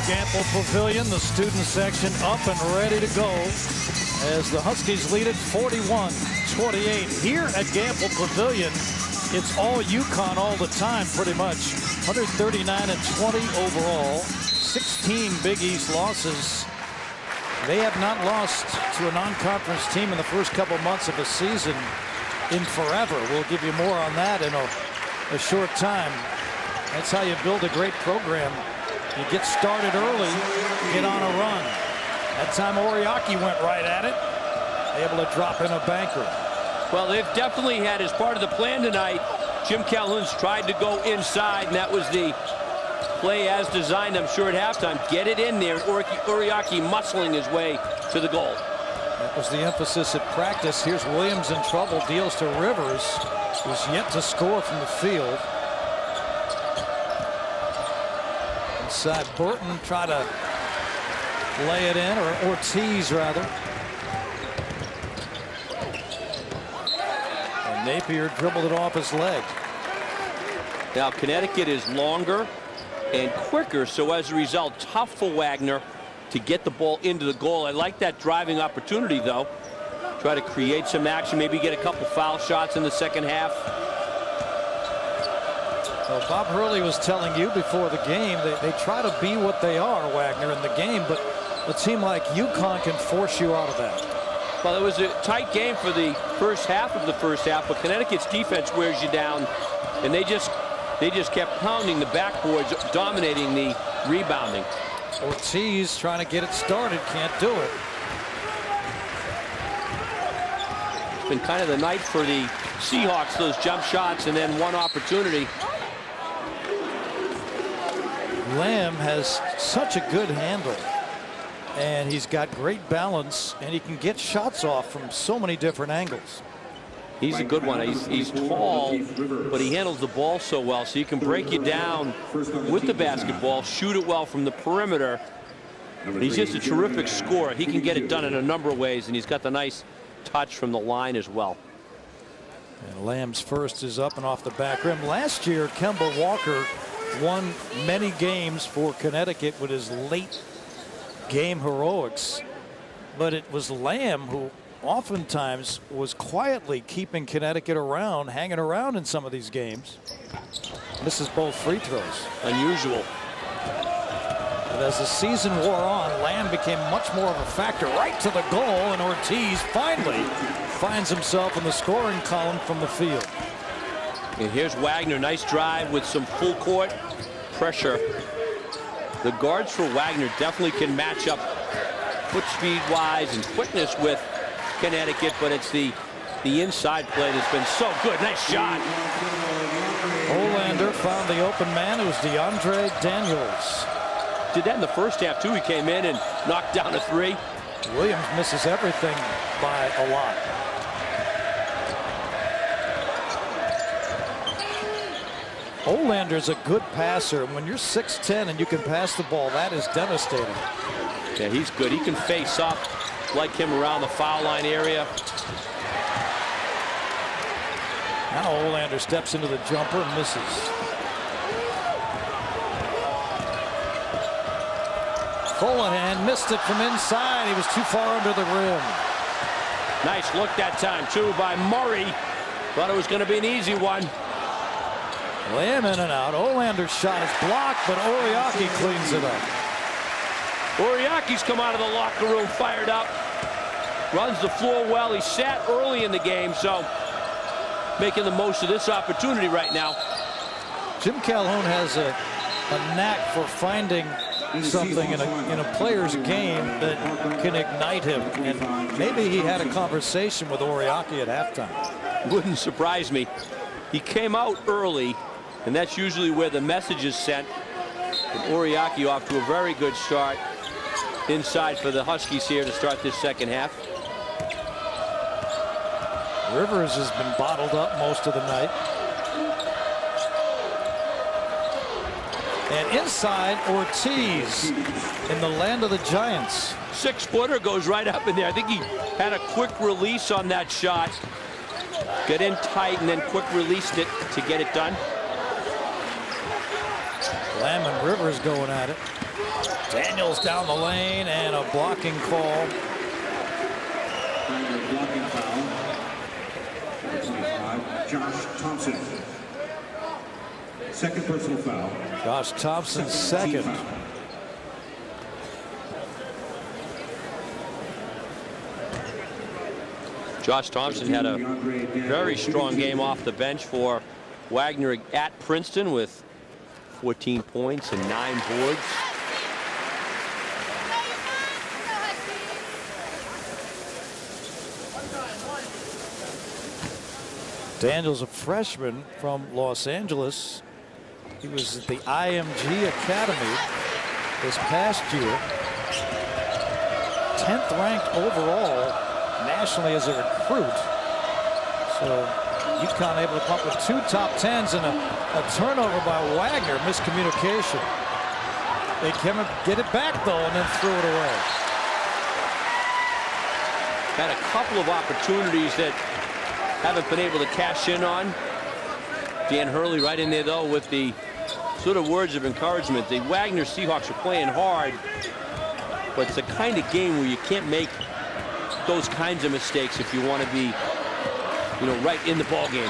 Gamble Pavilion, the student section up and ready to go as the Huskies lead it 41-28. Here at Gamble Pavilion, it's all UConn all the time, pretty much. 139-20 overall, 16 Big East losses. They have not lost to a non-conference team in the first couple months of a season in forever. We'll give you more on that in a short time. That's how you build a great program. You get started early, get on a run. That time Oriaki went right at it, able to drop in a banker. Well, they've definitely had, as part of the plan tonight, Jim Calhoun's tried to go inside, and that was the play as designed, I'm sure, at halftime. Get it in there, Oriaki muscling his way to the goal. That was the emphasis at practice. Here's Williams in trouble, deals to Rivers, who's yet to score from the field. Inside, Burton try to lay it in, or Ortiz rather. And Napier dribbled it off his leg. Now Connecticut is longer and quicker, so as a result, tough for Wagner to get the ball into the goal. I like that driving opportunity, though. Try to create some action, maybe get a couple foul shots in the second half. Well, Bob Hurley was telling you before the game they try to be what they are, Wagner, in the game, but it seemed like UConn can force you out of that. Well, it was a tight game for the first half of the first half, but Connecticut's defense wears you down, and they just kept pounding the backboards, dominating the rebounding. Ortiz trying to get it started, can't do it. It's been kind of the night for the Seahawks, those jump shots and then one opportunity. Lamb has such a good handle, and he's got great balance, and he can get shots off from so many different angles. He's a good one. He's tall, but he handles the ball so well, so you can break you down with the basketball, shoot it well from the perimeter. He's just a terrific scorer. He can get it done in a number of ways, and he's got the nice touch from the line as well. And Lamb's first is up and off the back rim. Last year, Kemba Walker won many games for Connecticut with his late game heroics, but it was Lamb who oftentimes was quietly keeping Connecticut around, hanging around in some of these games. Misses both free throws. Unusual. But as the season wore on, Lamb became much more of a factor, right to the goal, and Ortiz finally finds himself in the scoring column from the field. And here's Wagner, nice drive with some full court pressure. The guards for Wagner definitely can match up foot speed wise and quickness with Connecticut, but it's the inside play that's been so good. Nice shot. Olander found the open man. It was DeAndre Daniels. Did that in the first half too. He came in and knocked down a three. Williams misses everything by a lot. Olander's a good passer. When you're 6'10" and you can pass the ball, that is devastating. Yeah, he's good. He can face up, like him around the foul line area. Now Olander steps into the jumper and misses. Fullahan missed it from inside. He was too far under the rim. Nice look that time, too, by Murray. Thought it was going to be an easy one. Lamb in and out. Olander's shot is blocked, but Oriaki cleans it up. Oriaki's come out of the locker room fired up. Runs the floor well. He sat early in the game, so making the most of this opportunity right now. Jim Calhoun has a knack for finding something in a player's game that can ignite him, and maybe he had a conversation with Oriaki at halftime. Wouldn't surprise me. He came out early, and that's usually where the message is sent. And Oriaki off to a very good start inside for the Huskies here to start this second half. Rivers has been bottled up most of the night. And inside, Ortiz in the land of the Giants. 6-footer goes right up in there. I think he had a quick release on that shot. Got in tight and then quick released it to get it done. Lamb and Rivers going at it. Daniels down the lane and a blocking call. blocking foul. Number 25, Josh Thompson. Second personal foul. Josh Thompson, second. Josh Thompson had a very strong game off the bench for Wagner at Princeton with 14 points and 9 boards. Daniel's a freshman from Los Angeles. He was at the IMG Academy this past year. 10th ranked overall nationally as a recruit. So UConn able to come up with 2 top 10s and a turnover by Wagner. Miscommunication. They can get it back though and then threw it away. Had a couple of opportunities that haven't been able to cash in on. Dan Hurley right in there though with the sort of words of encouragement. The Wagner Seahawks are playing hard, but it's the kind of game where you can't make those kinds of mistakes if you want to be, you know, right in the ball game.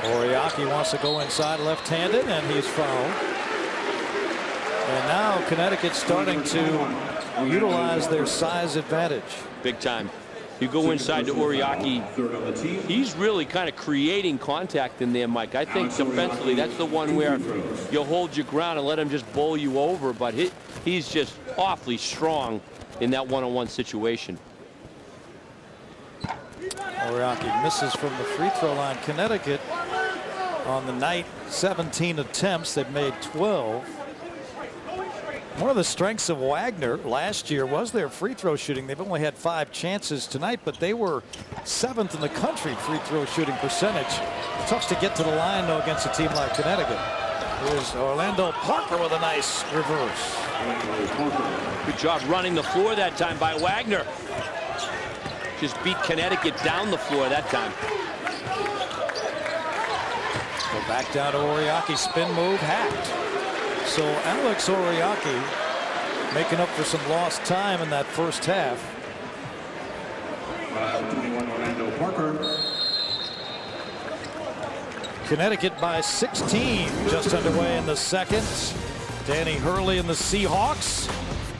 Oriaki wants to go inside left-handed, and he's fouled. And now Connecticut's starting to utilize their size advantage. Big time. You go inside to Oriaki, he's really kind of creating contact in there, Mike. I think defensively that's the one where you'll hold your ground and let him just bowl you over, but he's just awfully strong in that one-on-one situation. Oriaki misses from the free throw line. Connecticut on the night 17 attempts. They've made 12. One of the strengths of Wagner last year was their free throw shooting. They've only had 5 chances tonight, but they were 7th in the country free throw shooting percentage. Tough to get to the line though against a team like Connecticut. Here's Orlando Parker with a nice reverse. Good job running the floor that time by Wagner. Just beat Connecticut down the floor that time. Go back down to Oriaki, spin move, hacked. So Alex Oriaki making up for some lost time in that first half. 21 Orlando Parker. Connecticut by 16, just underway in the second. Danny Hurley and the Seahawks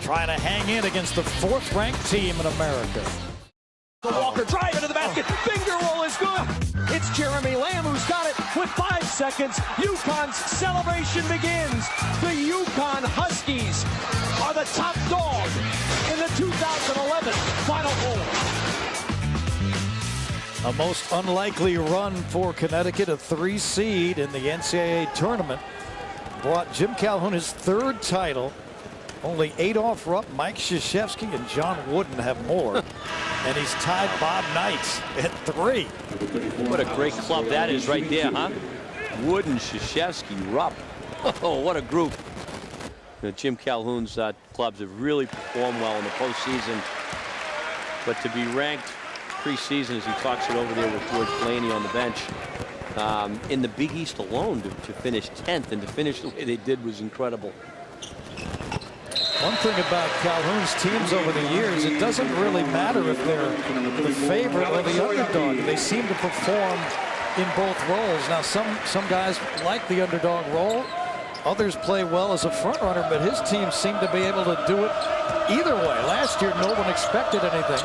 trying to hang in against the 4th-ranked team in America. Walker drive into the basket. Finger roll is good. It's Jeremy Lamb who's got it with 5 seconds. UConn's celebration begins. The UConn Huskies are the top dog in the 2011 Final Four. A most unlikely run for Connecticut, a 3 seed in the NCAA tournament. Brought Jim Calhoun his 3rd title. Only Adolph Rupp, Mike Krzyzewski, and John Wooden have more. And he's tied Bob Knight at 3. What a great club that is right there, huh? Wooden, Krzyzewski, Rupp. Oh, what a group. You know, Jim Calhoun's clubs have really performed well in the postseason. But to be ranked preseason, as he talks it over there with George Blaney on the bench, in the Big East alone, to finish 10th and to finish the way they did was incredible. One thing about Calhoun's teams over the years, it doesn't really matter if they're the favorite or the underdog. They seem to perform in both roles. Now, some guys like the underdog role. Others play well as a front runner, but his team seemed to be able to do it either way. Last year, no one expected anything,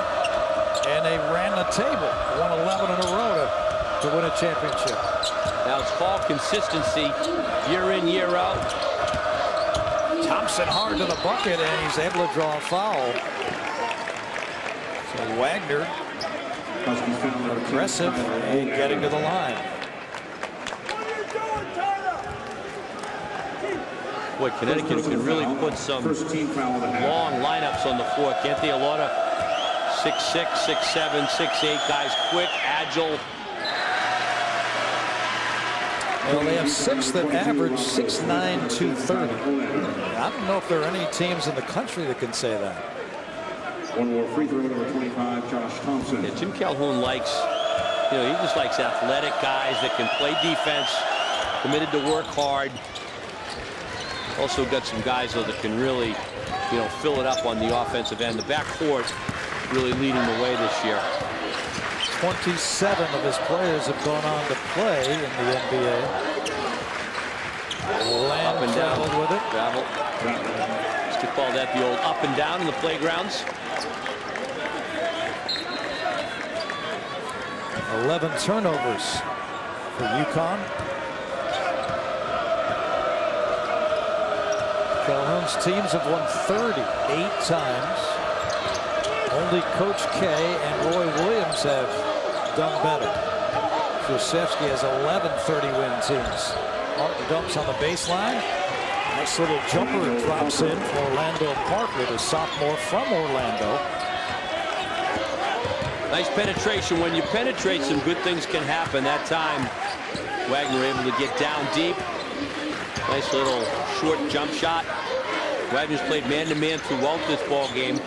and they ran the table, won 11 in a row to win a championship. Now it's called consistency, year in, year out. Thompson hard to the bucket, and he's able to draw a foul. So Wagner aggressive and getting to the line. Boy, Connecticut can really put some long lineups on the floor, can't they? A lot of 6'6", 6'7", 6'8" guys, quick, agile. Well, they have 6 that average 6'9", 230. I don't know if there are any teams in the country that can say that. One more free throw, number 25, Josh Thompson. Yeah, Jim Calhoun likes, you know, he just likes athletic guys that can play defense, committed to work hard. Also got some guys, though, that can really, you know, fill it up on the offensive end. The backcourt really leading the way this year. 27 of his players have gone on to play in the NBA. Lamb Up and down. traveled with it. Travel. Used to call that the old up and down in the playgrounds. 11 turnovers for UConn. Calhoun's teams have won 38 times. Only Coach K and Roy Williams have done better. Krzyzewski has 11 30-win teams. Martin dumps on the baseline. Nice little jumper and drops in for Orlando Parker, the sophomore from Orlando. Nice penetration. When you penetrate, some good things can happen. That time, Wagner able to get down deep. Nice little short jump shot. Wagner's played man-to-man throughout this ball game.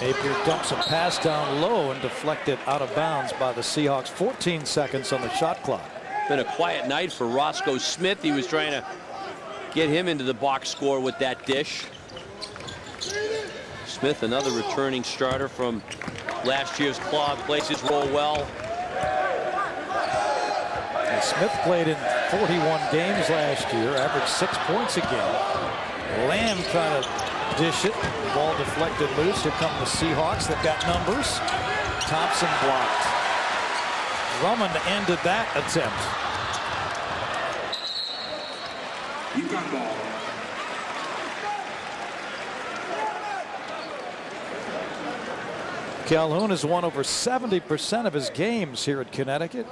Napier dumps a pass down low and deflected out of bounds by the Seahawks. 14 seconds on the shot clock. Been a quiet night for Roscoe Smith. He was trying to get him into the box score with that dish. Smith, another returning starter from last year's club, plays his role well. And Smith played in 41 games last year, averaged 6 points a game. Lamb trying to dish it. Ball deflected loose. Here come the Seahawks. They've got numbers. Thompson blocked. Drummond ended that attempt. UConn ball. Calhoun has won over 70% of his games here at Connecticut.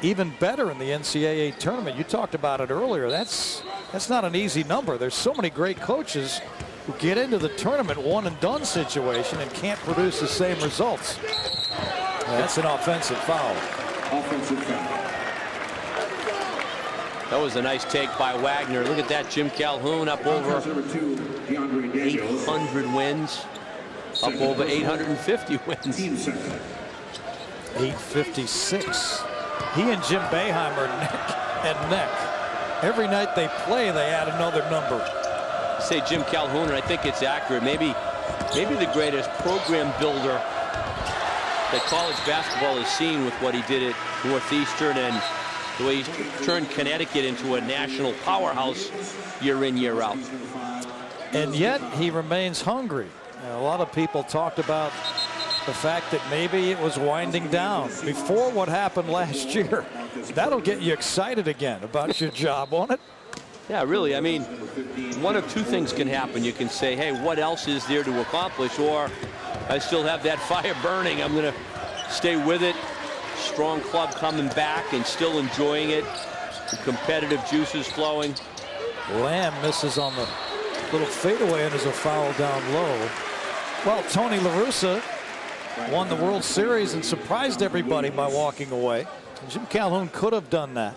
Even better in the NCAA tournament. You talked about it earlier. That's not an easy number. There's so many great coaches who get into the tournament one and done situation and can't produce the same results. That's an offensive foul. Offensive foul. That was a nice take by Wagner. Look at that, Jim Calhoun up over 800 wins. Up over 850 wins. 856. He and Jim Boeheim are neck and neck. Every night they play, they add another number. Say Jim Calhoun, and I think it's accurate. Maybe the greatest program builder that college basketball has seen with what he did at Northeastern and the way he turned Connecticut into a national powerhouse year in, year out. And yet he remains hungry. A lot of people talked about the fact that maybe it was winding down before what happened last year. That'll get you excited again about your job, won't it? Yeah, really. I mean, one of two things can happen. You can say, hey, what else is there to accomplish? Or I still have that fire burning. I'm going to stay with it. Strong club coming back and still enjoying it. The competitive juices flowing. Lamb misses on the little fadeaway and there's a foul down low. Well, Tony La Russa won the World Series and surprised everybody by walking away. And Jim Calhoun could have done that.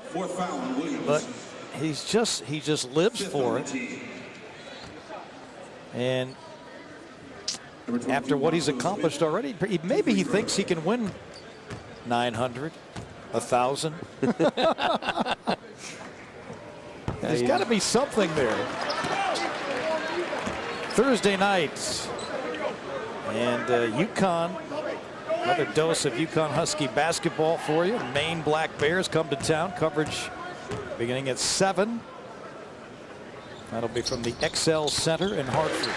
Fourth foul on Williams. But he just lives for it. And after what he's accomplished already, maybe he thinks he can win 900, 1,000. There's got to be something there. Thursday night. And UConn, another dose of UConn Husky basketball for you. Maine Black Bears come to town. Coverage beginning at 7. That'll be from the XL Center in Hartford.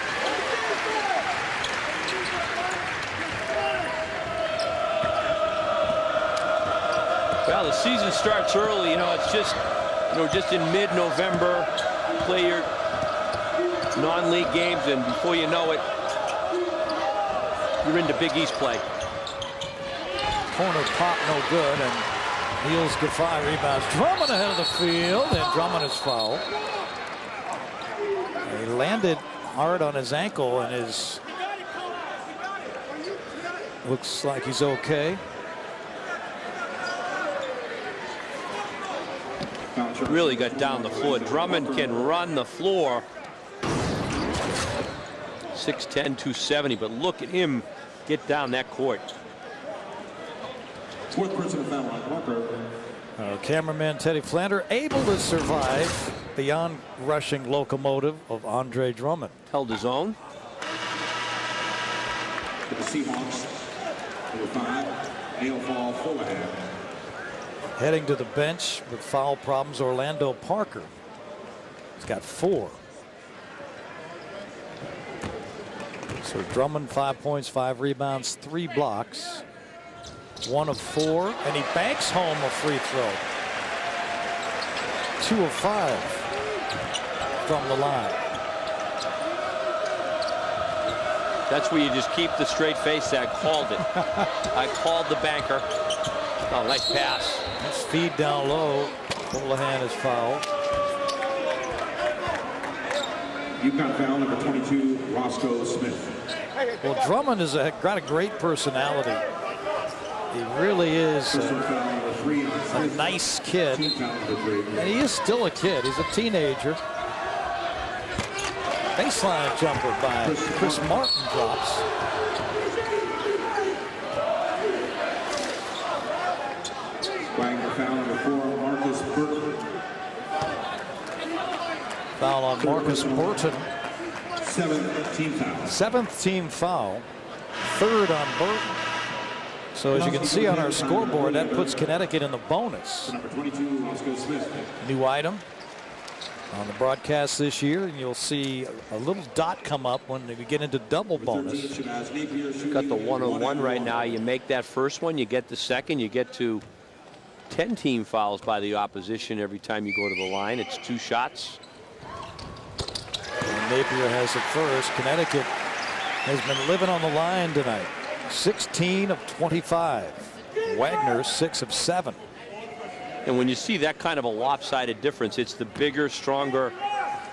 Well, the season starts early. You know, it's just in mid-November. Play your non-league games, and before you know it, you're into Big East play. Corner pop no good, and Niels Gaffai rebounds. Drummond ahead of the field, and Drummond is fouled. He landed hard on his ankle, and looks like he's okay. Really got down the floor. Drummond can run the floor. 6'10", 270, but look at him get down that court. Fourth personal foul on Parker. Cameraman Teddy Flander able to survive the on-rushing locomotive of Andre Drummond. Held his own. For the Seahawks, number 5, Neil Fall Fullahan. Heading to the bench with foul problems, Orlando Parker. He's got 4. So Drummond 5 points, 5 rebounds, 3 blocks. 1 of 4, and he banks home a free throw. 2 of 5 from the line. That's where you just keep the straight face. I called it. I called the banker. Oh, nice pass. Nice feed down low. Fullahan is fouled. UConn foul number 22, Roscoe Smith. Well, Drummond has got a great personality. He really is a nice kid, and he is still a kid. He's a teenager. Baseline jumper by Chris Martin drops. Wagner foul number 4, Marcus Burton. Foul on Marcus Burton. 7th team foul. 7th team foul. 3rd on Burton. So as you can see on our scoreboard, that puts Connecticut in the bonus. Number 22, Roscoe Smith. New item on the broadcast this year, and you'll see a little dot come up when we get into double bonus. Got the 1-on-1 right now. You make that first one, you get the second, you get to 10 team fouls by the opposition every time you go to the line. It's 2 shots. And Napier has it first. Connecticut has been living on the line tonight. 16 of 25. Wagner 6 of 7. And when you see that kind of a lopsided difference, it's the bigger, stronger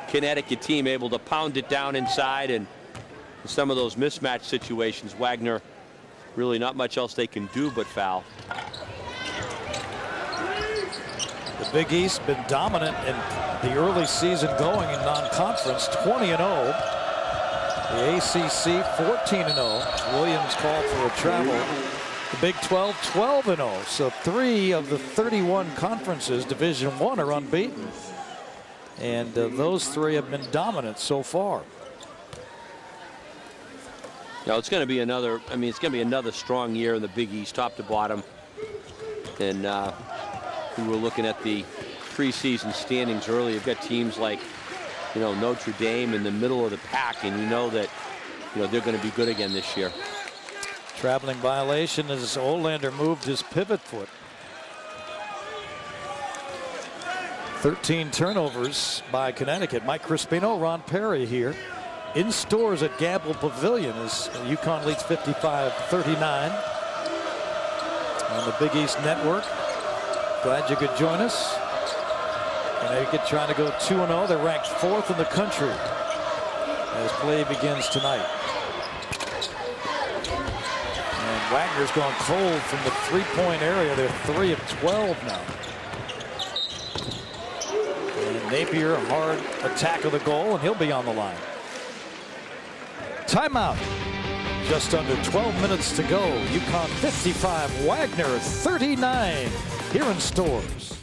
Connecticut team able to pound it down inside, and in some of those mismatch situations, Wagner really not much else they can do but foul. The Big East been dominant in the early season going in non-conference, 20-0. The ACC 14-0. Williams called for a travel. The Big 12 12-0. So 3 of the 31 conferences Division I are unbeaten, and those 3 have been dominant so far. Now it's going to be another. I mean, it's going to be another strong year in the Big East, top to bottom. And we were looking at the preseason standings earlier. You've got teams like, Notre Dame in the middle of the pack, and that, they're going to be good again this year. Traveling violation as Olander moved his pivot foot. 13 turnovers by Connecticut. Mike Crispino, Ron Perry here. In stores at Gamble Pavilion as UConn leads 55-39. On the Big East Network. Glad you could join us. Connecticut trying to go 2-0. They're ranked 4th in the country as play begins tonight. And Wagner's gone cold from the 3-point area. They're 3 of 12 now. And Napier, a hard attack of the goal, and he'll be on the line. Timeout. Just under 12 minutes to go. UConn 55, Wagner 39 here in stores.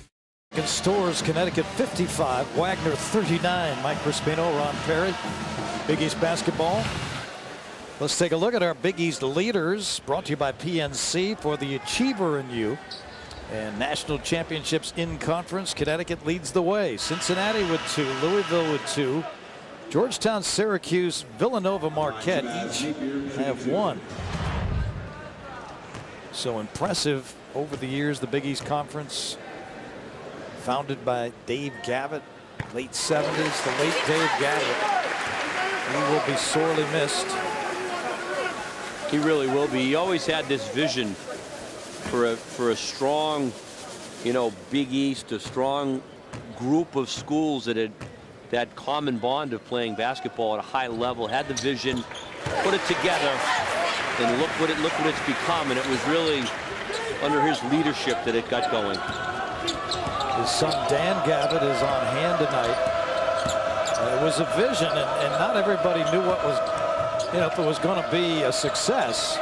In stores, Connecticut 55, Wagner 39. Mike Crispino, Ron Perry. Big East basketball. Let's take a look at our Big East leaders, brought to you by PNC for the Achiever in You. And national championships in conference, Connecticut leads the way. Cincinnati with 2, Louisville with 2. Georgetown, Syracuse, Villanova, Marquette each have 1. So impressive over the years, the Big East Conference, founded by Dave Gavitt, late 70s, the late Dave Gavitt. He will be sorely missed. He really will be. He always had this vision for a strong, Big East, a strong group of schools that had that common bond of playing basketball at a high level, had the vision, put it together, and look what it's become. And it was really under his leadership that it got going. His son Dan Gavitt is on hand tonight. It was a vision, and not everybody knew what was, if it was going to be a success.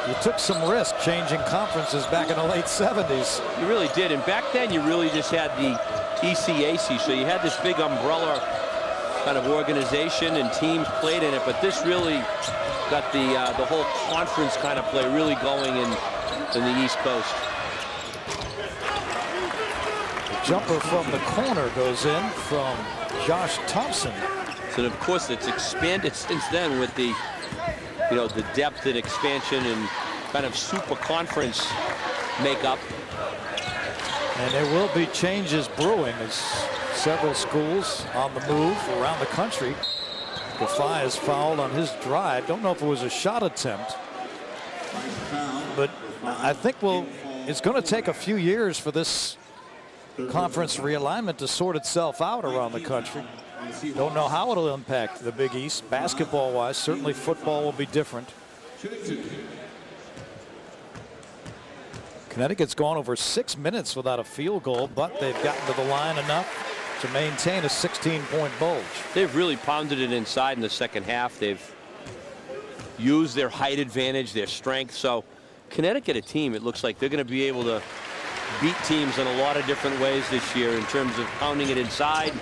You took some risk changing conferences back in the late 70s. You really did. And back then, you really just had the ECAC. So you had this big umbrella kind of organization and teams played in it. But this really got the whole conference kind of play really going in the East Coast. The jumper from the corner goes in from Josh Thompson. So of course it's expanded since then with the, you know, the depth and expansion and kind of super conference makeup. And there will be changes brewing as several schools on the move around the country. Gafai is fouled on his drive. Don't know if it was a shot attempt, but I think it's going to take a few years for this conference realignment to sort itself out around the country. Don't know how it'll impact the Big East basketball-wise. Certainly football will be different. Connecticut's gone over 6 minutes without a field goal, but they've gotten to the line enough to maintain a 16-point bulge. They've really pounded it inside in the second half. They've used their height advantage, their strength. So Connecticut, a team, it looks like they're going to be able to beat teams in a lot of different ways this year in terms of pounding it inside.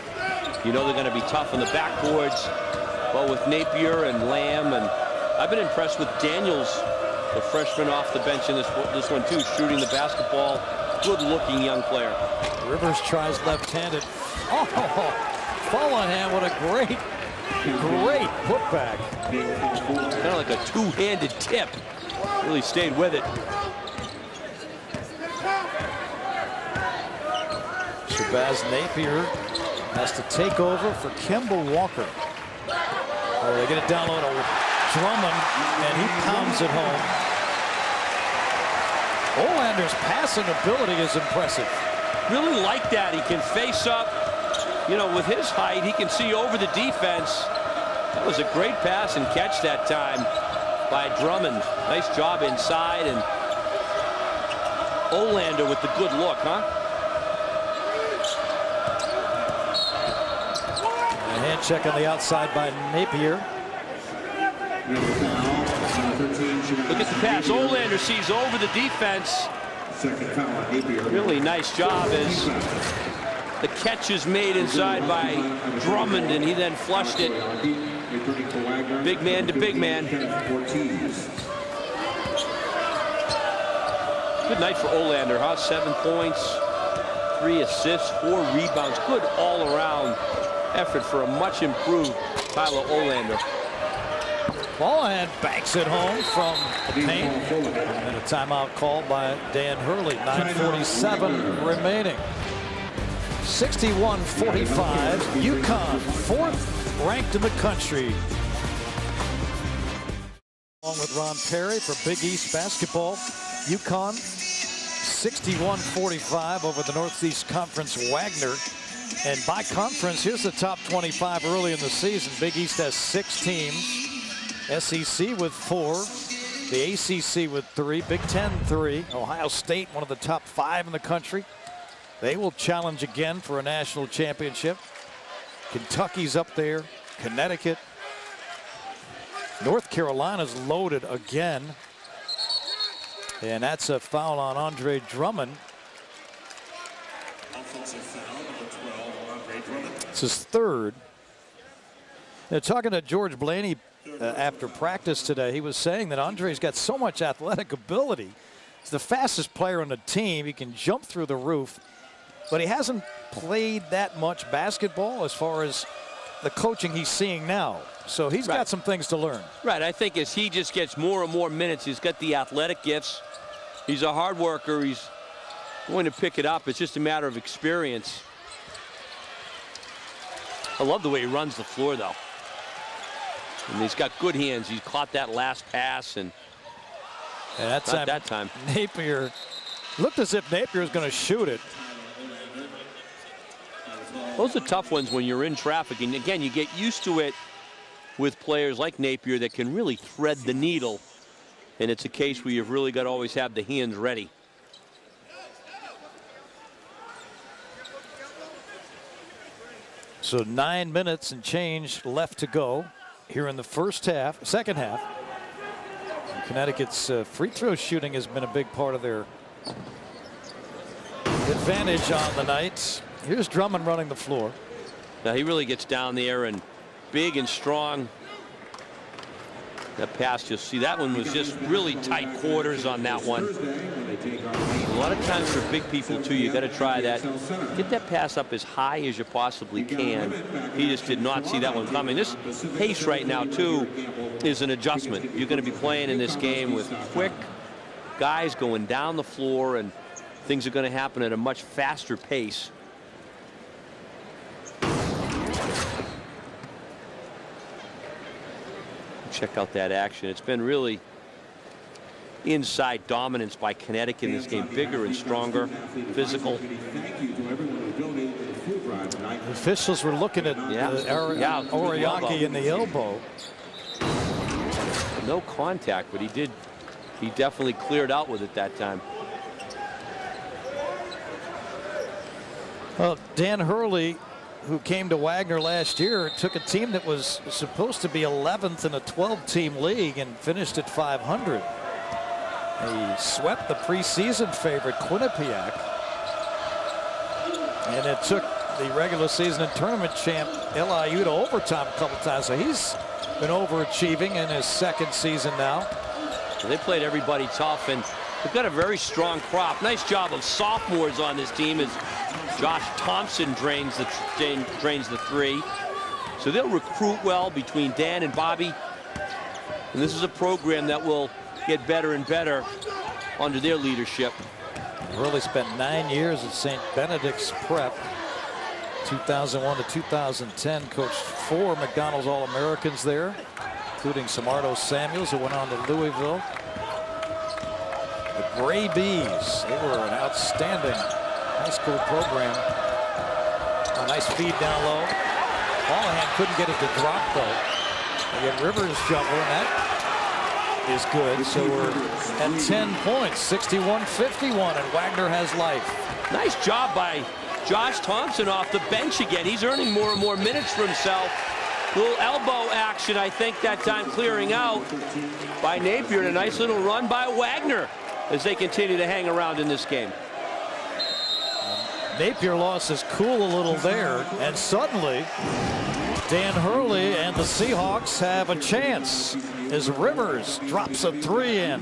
You know they're going to be tough on the backboards. Well, with Napier and Lamb, and I've been impressed with Daniels, the freshman off the bench in this one too, shooting the basketball. Good-looking young player. Rivers tries left-handed. Oh, Follingham, what a great putback. Kind of like a two-handed tip. Really stayed with it. Shabazz Napier has to take over for Kemba Walker. Oh, they get it down low to Drummond, and he pounds it home. Olander's passing ability is impressive. Really like that. He can face up. You know, with his height, he can see over the defense. That was a great pass and catch that time by Drummond. Nice job inside, and Olander with the good look, huh? A hand check on the outside by Napier. Look at the pass. Olander sees over the defense. Really nice job as the catch is made inside by Drummond, and he then flushed it. Big man to big man. Good night for Olander, huh? 7 points, 3 assists, 4 rebounds. Good all-around effort for a much improved Tyler Olander. Ballhand banks it home from the paint. And a timeout called by Dan Hurley. 9:47 remaining. 61-45. UConn, 4th ranked in the country. Along with Ron Perry for Big East basketball. UConn, 61-45 over the Northeast Conference Wagner. And by conference, here's the top 25 early in the season. Big East has 6 teams. SEC with 4, the ACC with 3, Big Ten 3, Ohio State one of the top 5 in the country. They will challenge again for a national championship. Kentucky's up there, Connecticut. North Carolina's loaded again. And that's a foul on Andre Drummond. Offensive foul, number 12, Andre Drummond. It's his 3rd. Now, talking to George Blaney after practice today, he was saying that Andre's got so much athletic ability. He's the fastest player on the team. He can jump through the roof, but he hasn't played that much basketball as far as the coaching he's seeing now. So he's got some things to learn. Right. I think as he just gets more and more minutes, he's got the athletic gifts. He's a hard worker. He's going to pick it up. It's just a matter of experience. I love the way he runs the floor, though. And he's got good hands. He caught that last pass, and that time Napier looked as if Napier was going to shoot it. Those are tough ones when you're in traffic. And again, you get used to it with players like Napier that can really thread the needle. And it's a case where you've really got to always have the hands ready. So 9 minutes and change left to go here in the second half. Connecticut's free throw shooting has been a big part of their advantage on the night. Here's Drummond running the floor. Now he really gets down there and big and strong. That pass, you'll see that one was just really tight quarters on that one. A lot of times for big people too, you got to try that. Get that pass up as high as you possibly can. He just did not see that one coming. This pace right now too is an adjustment. You're going to be playing in this game with quick guys going down the floor, and things are going to happen at a much faster pace. Check out that action. It's been really inside dominance by Connecticut in this game. Bigger and stronger, physical. The officials were looking at Oriaki in the elbow. No contact, but he definitely cleared out with it that time. Well, Dan Hurley, who came to Wagner last year, took a team that was supposed to be 11th in a 12-team league and finished at 500. He swept the preseason favorite Quinnipiac, and it took the regular season and tournament champ LIU to overtime a couple times. So he's been overachieving in his second season now. They played everybody tough, and they've got a very strong crop. Nice job of sophomores on this team as Josh Thompson drains the three. So they'll recruit well between Dan and Bobby. And this is a program that will get better and better under their leadership. Really spent 9 years at St. Benedict's Prep. 2001 to 2010, coached 4 McDonald's All-Americans there, including Samardo Samuels, who went on to Louisville. The Gray Bees, they were an outstanding high school program. A nice feed down low. Holohan couldn't get it to drop though. They get Rivers jumping. That is good. So we're at 10 points, 61-51, and Wagner has life. Nice job by Josh Thompson off the bench again. He's earning more and more minutes for himself. Little elbow action, I think, that time clearing out by Napier, and a nice little run by Wagner as they continue to hang around in this game. Napier lost his cool a little there, and suddenly Dan Hurley and the Seahawks have a chance as Rivers drops a 3 in.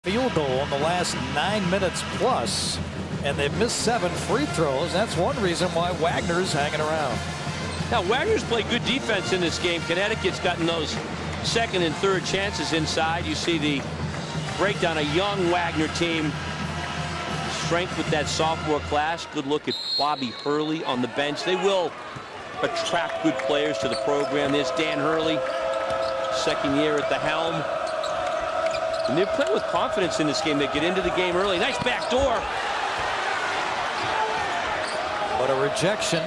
Field goal in the last 9 minutes plus, and they've missed 7 free throws. That's one reason why Wagner's hanging around. Now, Wagner's played good defense in this game. Connecticut's gotten those second and third chances inside. You see the breakdown, a young Wagner team. Strength with that sophomore class. Good look at Bobby Hurley on the bench. They will attract good players to the program. There's Dan Hurley, second year at the helm. And they play with confidence in this game. They get into the game early. Nice back door. But a rejection.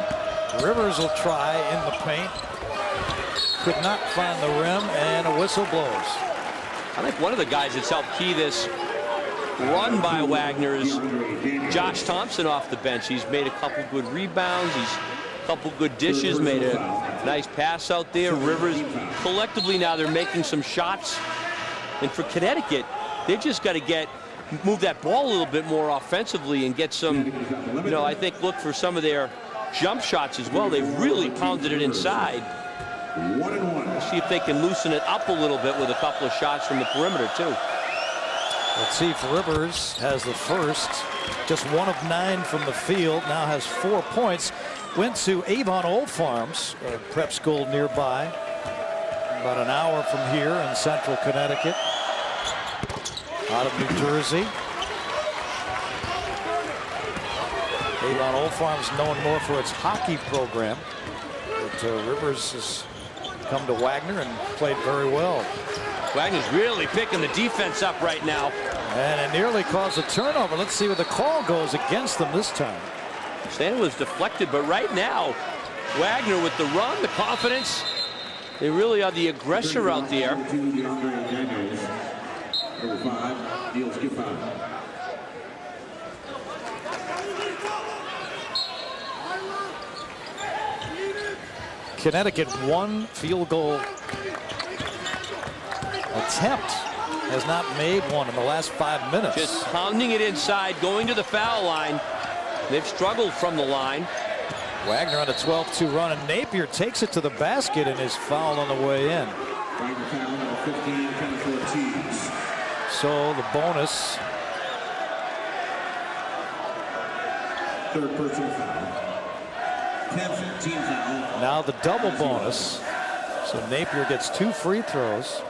Rivers will try in the paint. Could not find the rim, and a whistle blows. I think one of the guys that's helped key this run by Wagner is Josh Thompson off the bench. He's made a couple good rebounds. He's a couple good dishes, made a nice pass out there. Rivers, collectively now they're making some shots. And for Connecticut, they've just got to move that ball a little bit more offensively and get some, I think look for some of their jump shots as well. They've really pounded it inside. We'll see if they can loosen it up a little bit with a couple of shots from the perimeter too. Let's see if Rivers has the first. Just 1 of 9 from the field. Now has 4 points. Went to Avon Old Farms, a prep school nearby. About an hour from here in central Connecticut. Out of New Jersey. Avon Old Farms known more for its hockey program. But Rivers has come to Wagner and played very well. Wagner's really picking the defense up right now. And it nearly caused a turnover. Let's see where the call goes against them this time. Sand was deflected, but right now, Wagner with the run, the confidence. They really are the aggressor out there. Connecticut 1 field goal attempt. Has not made one in the last 5 minutes. Just pounding it inside, going to the foul line. They've struggled from the line. Wagner on a 12-2 run, and Napier takes it to the basket and is fouled on the way in. Wagner foul number 15, Kenneth Ortiz. So the bonus. Third personal foul. 10-15 foul. Now the double bonus. So Napier gets 2 free throws.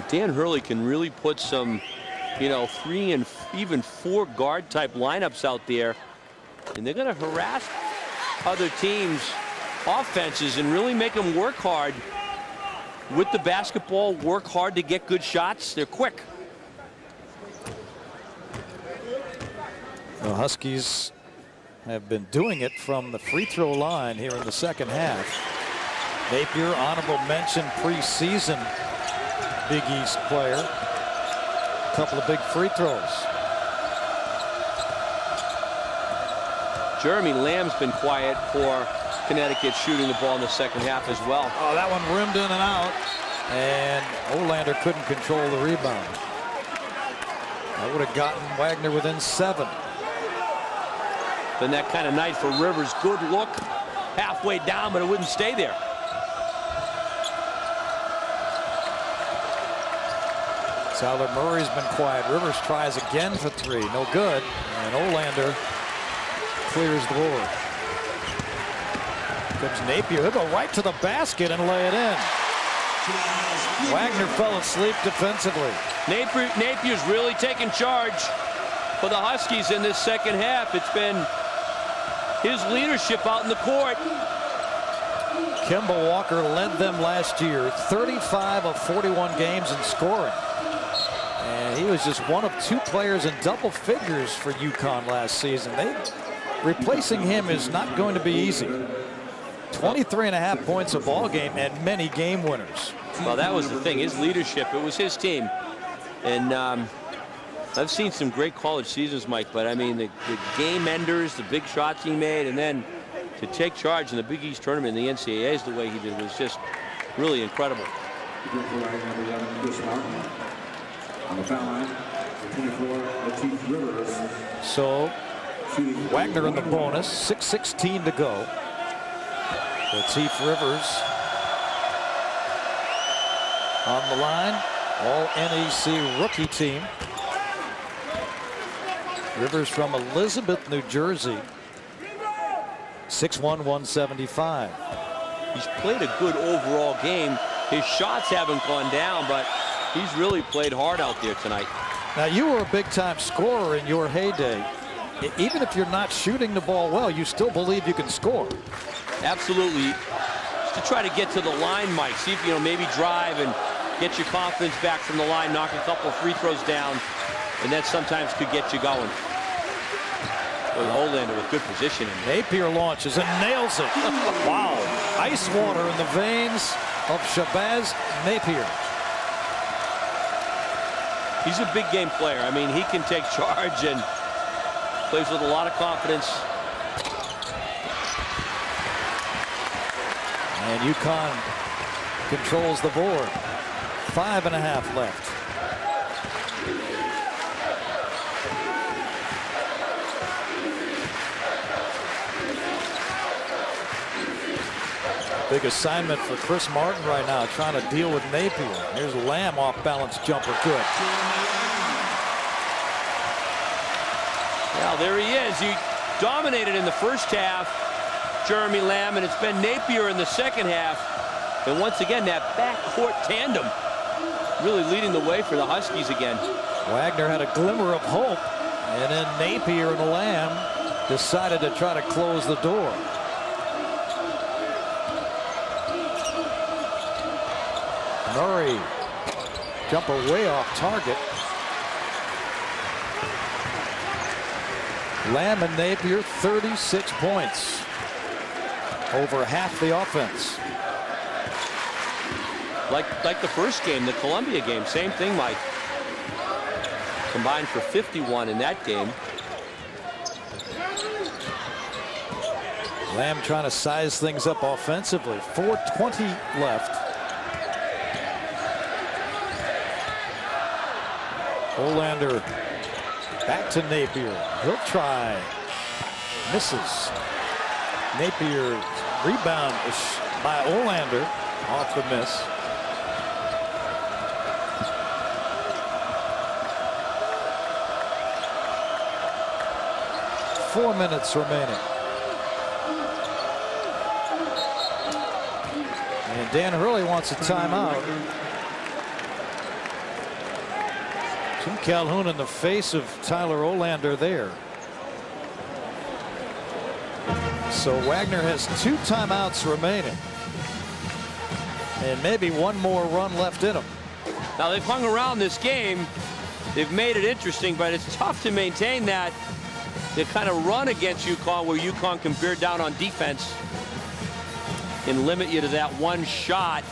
Dan Hurley can really put some, 3 and even 4 guard type lineups out there, and they're going to harass other teams' offenses and really make them work hard with the basketball, work hard to get good shots. They're quick. The Huskies have been doing it from the free throw line here in the second half. Napier, honorable mention preseason Big East player. A couple of big free throws. Jeremy Lamb's been quiet for Connecticut, shooting the ball in the second half as well. Oh, that one rimmed in and out, and Olander couldn't control the rebound. That would have gotten Wagner within 7. Then that kind of night for Rivers. Good look halfway down, but it wouldn't stay there. Tyler Murray's been quiet. Rivers tries again for 3. No good. And Olander clears the board. Comes Napier. He'll go right to the basket and lay it in. Wagner fell asleep defensively. Napier's really taken charge for the Huskies in this second half. It's been his leadership out in the court. Kemba Walker led them last year, 35 of 41 games in scoring. And he was just one of 2 players in double figures for UConn last season. Replacing him is not going to be easy. 23.5 points a ball game and many game winners. Well, that was the thing. His leadership, it was his team. And I've seen some great college seasons, Mike, but I mean, the game enders, the big shots he made, and then to take charge in the Big East tournament in the NCAAs the way he did was just really incredible. On the foul line, 24, Latif Rivers. So Wagner in the bonus, 6:16 to go. Latif Rivers on the line, all NEC rookie team. Rivers from Elizabeth, New Jersey, 6'1", 175. He's played a good overall game. His shots haven't gone down, but he's really played hard out there tonight. Now, you were a big-time scorer in your heyday. Even if you're not shooting the ball well, you still believe you can score. Absolutely. Just to try to get to the line, Mike. See if, maybe drive and get your confidence back from the line, knock a couple of free throws down, and that sometimes could get you going. Olander with good positioning. Napier launches and nails it. Wow. Ice water in the veins of Shabazz Napier. He's a big game player. I mean, he can take charge and plays with a lot of confidence. And UConn controls the board. 5.5 left. Big assignment for Chris Martin right now, trying to deal with Napier. Here's Lamb, off-balance jumper, good. Now there he is. He dominated in the first half, Jeremy Lamb, and it's been Napier in the second half. And once again, that backcourt tandem really leading the way for the Huskies again. Wagner had a glimmer of hope, and then Napier and Lamb decided to try to close the door. Murray, jumper way off target. Lamb and Napier, 36 points. Over half the offense. Like the first game, the Columbia game, same thing, Mike. Combined for 51 in that game. Lamb trying to size things up offensively. 4:20 left. Olander back to Napier. He'll try. Misses. Napier rebound by Olander off the miss. Four minutes remaining. And Dan Hurley wants a timeout. Jim Calhoun in the face of Tyler Olander there. So Wagner has 2 timeouts remaining. And maybe one more run left in him. Now they've hung around this game. They've made it interesting, but it's tough to maintain that. They kind of run against UConn where UConn can bear down on defense and limit you to that one shot.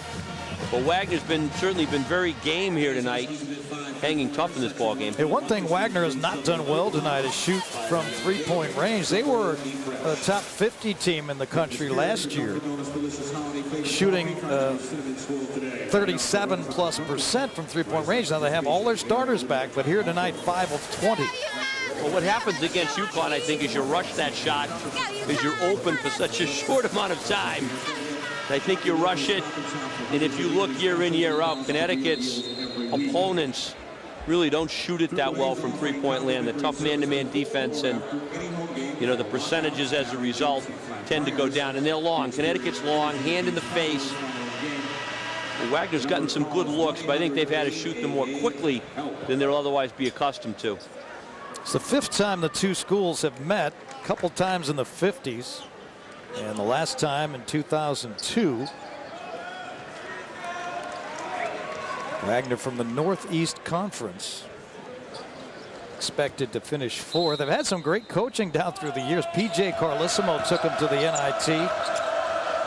But Wagner's certainly been very game here tonight, hanging tough in this ball game. Hey, one thing Wagner has not done well tonight is shoot from three-point range. They were a top 50 team in the country last year, shooting 37+% from three-point range. Now they have all their starters back, but here tonight 5 of 20. Well, what happens against UConn, I think, is you rush that shot because you're open for such a short amount of time. I think you rush it, and if you look year in, year out, Connecticut's opponents really don't shoot it that well from three-point land. The tough man-to-man defense and, you know, the percentages as a result tend to go down, and they're long. Connecticut's long, hand in the face. Well, Wagner's gotten some good looks, but I think they've had to shoot them more quickly than they'll otherwise be accustomed to. It's the 5th time the two schools have met, a couple times in the 50s, and the last time in 2002. Wagner from the Northeast Conference, expected to finish 4th. They've had some great coaching down through the years. P.J. Carlissimo took them to the NIT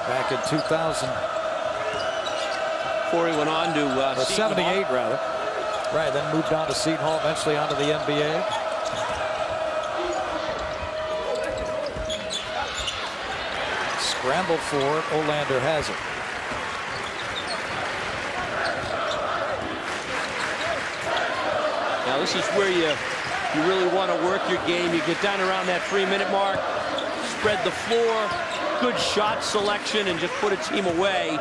back in 2000. Before he went on to 78, rather. Right, then moved on to Seton Hall, eventually onto the NBA. Scramble for it. Olander has it. Now this is where you really want to work your game. You get down around that 3-minute mark, spread the floor, good shot selection, and just put a team away.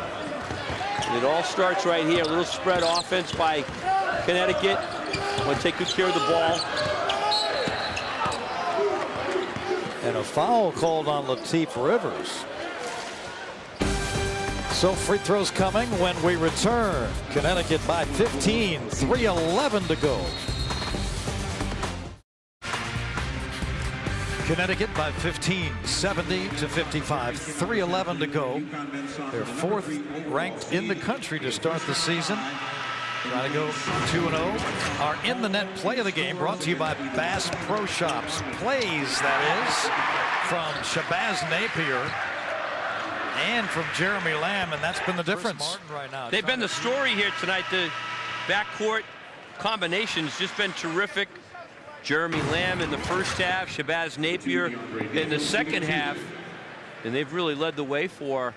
And it all starts right here. A little spread offense by Connecticut. Want to take good care of the ball. And a foul called on Lateef Rivers. So free throws coming when we return. Connecticut by 15, 3:11 to go. Connecticut by 15, 70-55, 3:11 to go. They're 4th ranked in the country to start the season. Trying to go 2-0. Our in the net play of the game brought to you by Bass Pro Shops. Plays, that is, from Shabazz Napier and from Jeremy Lamb, and that's been the difference. They've been the story here tonight. The backcourt combination's just been terrific. Jeremy Lamb in the first half, Shabazz Napier in the second half, and they've really led the way for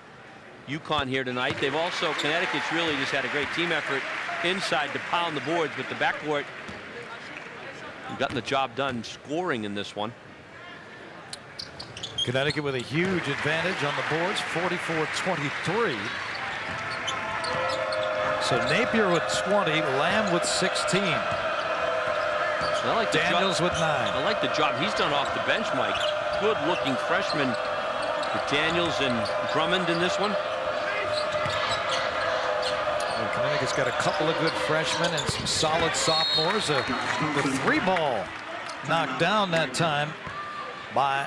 UConn here tonight. They've also, Connecticut's really just had a great team effort inside to pound the boards, but the backcourt have gotten the job done scoring in this one. Connecticut with a huge advantage on the boards, 44-23. So Napier with 20, Lamb with 16. I like Daniels with 9. I like the job he's done off the bench, Mike. Good-looking freshman with Daniels and Drummond in this one. Well, Connecticut's got a couple of good freshmen and some solid sophomores. The 3-ball knocked down that time by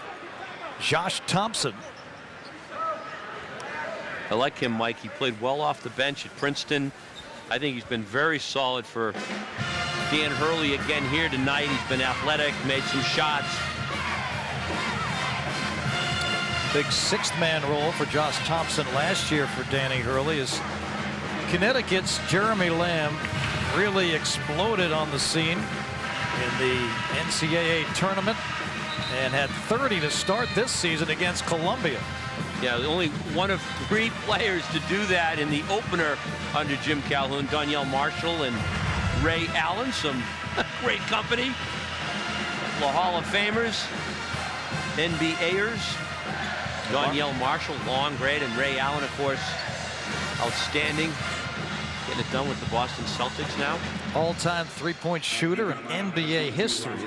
Josh Thompson. I like him, Mike. He played well off the bench at Princeton. I think he's been very solid for Dan Hurley again here tonight. He's been athletic, made some shots. Big 6th-man role for Josh Thompson last year for Danny Hurley as Connecticut's Jeremy Lamb really exploded on the scene in the NCAA tournament and had 30 to start this season against Columbia. Yeah, only one of 3 players to do that in the opener under Jim Calhoun. Donyell Marshall and Ray Allen. Some Great company. The Hall of Famers, NBAers. Donyell Marshall, long, great, and Ray Allen, of course, outstanding. Getting it done with the Boston Celtics now. All-time three-point shooter in NBA history.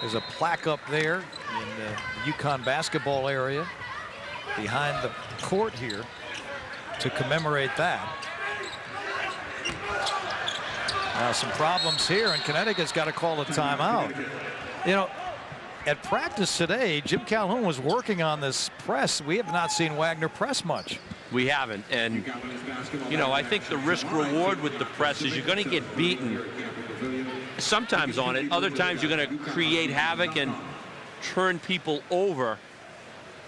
There's a plaque up there in the UConn basketball area behind the court here to commemorate that. Now some problems here, and Connecticut's got to call a timeout. You know, at practice today, Jim Calhoun was working on this press. We have not seen Wagner press much. We haven't, and you know, I think the risk-reward with the press is you're going to get beaten sometimes on it. Other times you're going to create havoc and turn people over.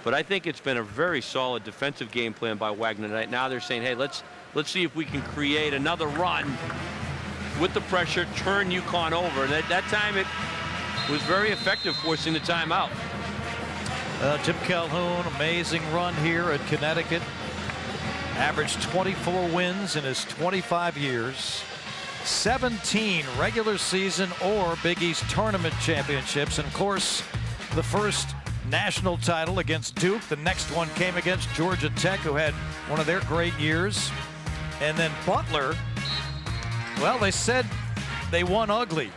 But I think it's been a very solid defensive game plan by Wagner tonight. Now they're saying, hey, let's see if we can create another run with the pressure, turn UConn over. That time it was very effective, forcing the timeout. Jim Calhoun, amazing run here at Connecticut. Averaged 24 wins in his 25 years. 17 regular season or Big East tournament championships. And of course, the first national title against Duke. The next one came against Georgia Tech, who had one of their great years. And then Butler, well, they said they won ugly.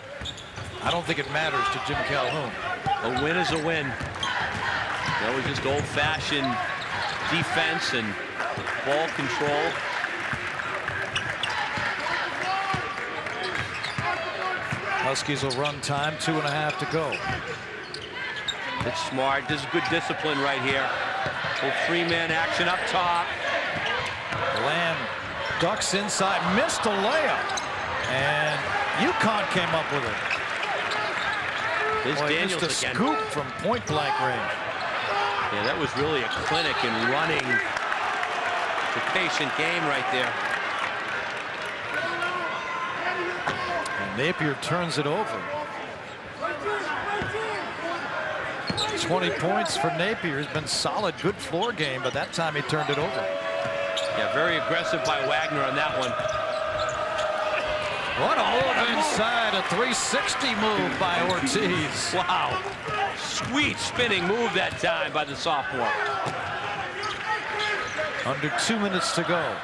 I don't think it matters to Jim Calhoun. A win is a win. That was just old-fashioned defense and ball control. Huskies will run time, 2.5 to go. It's smart. This is good discipline right here. Little three-man action up top. Lamb ducks inside, missed a layup, and UConn came up with it. There's Daniels missed a again. scoop from point-blank range. Yeah, that was really a clinic in running. The patient game right there. And Napier turns it over. 20 points for Napier. Has been solid, good floor game, but that time he turned it over. Yeah, very aggressive by Wagner on that one. What a move inside, a 360 move by Ortiz. Wow. Sweet spinning move that time by the sophomore. Under 2 minutes to go.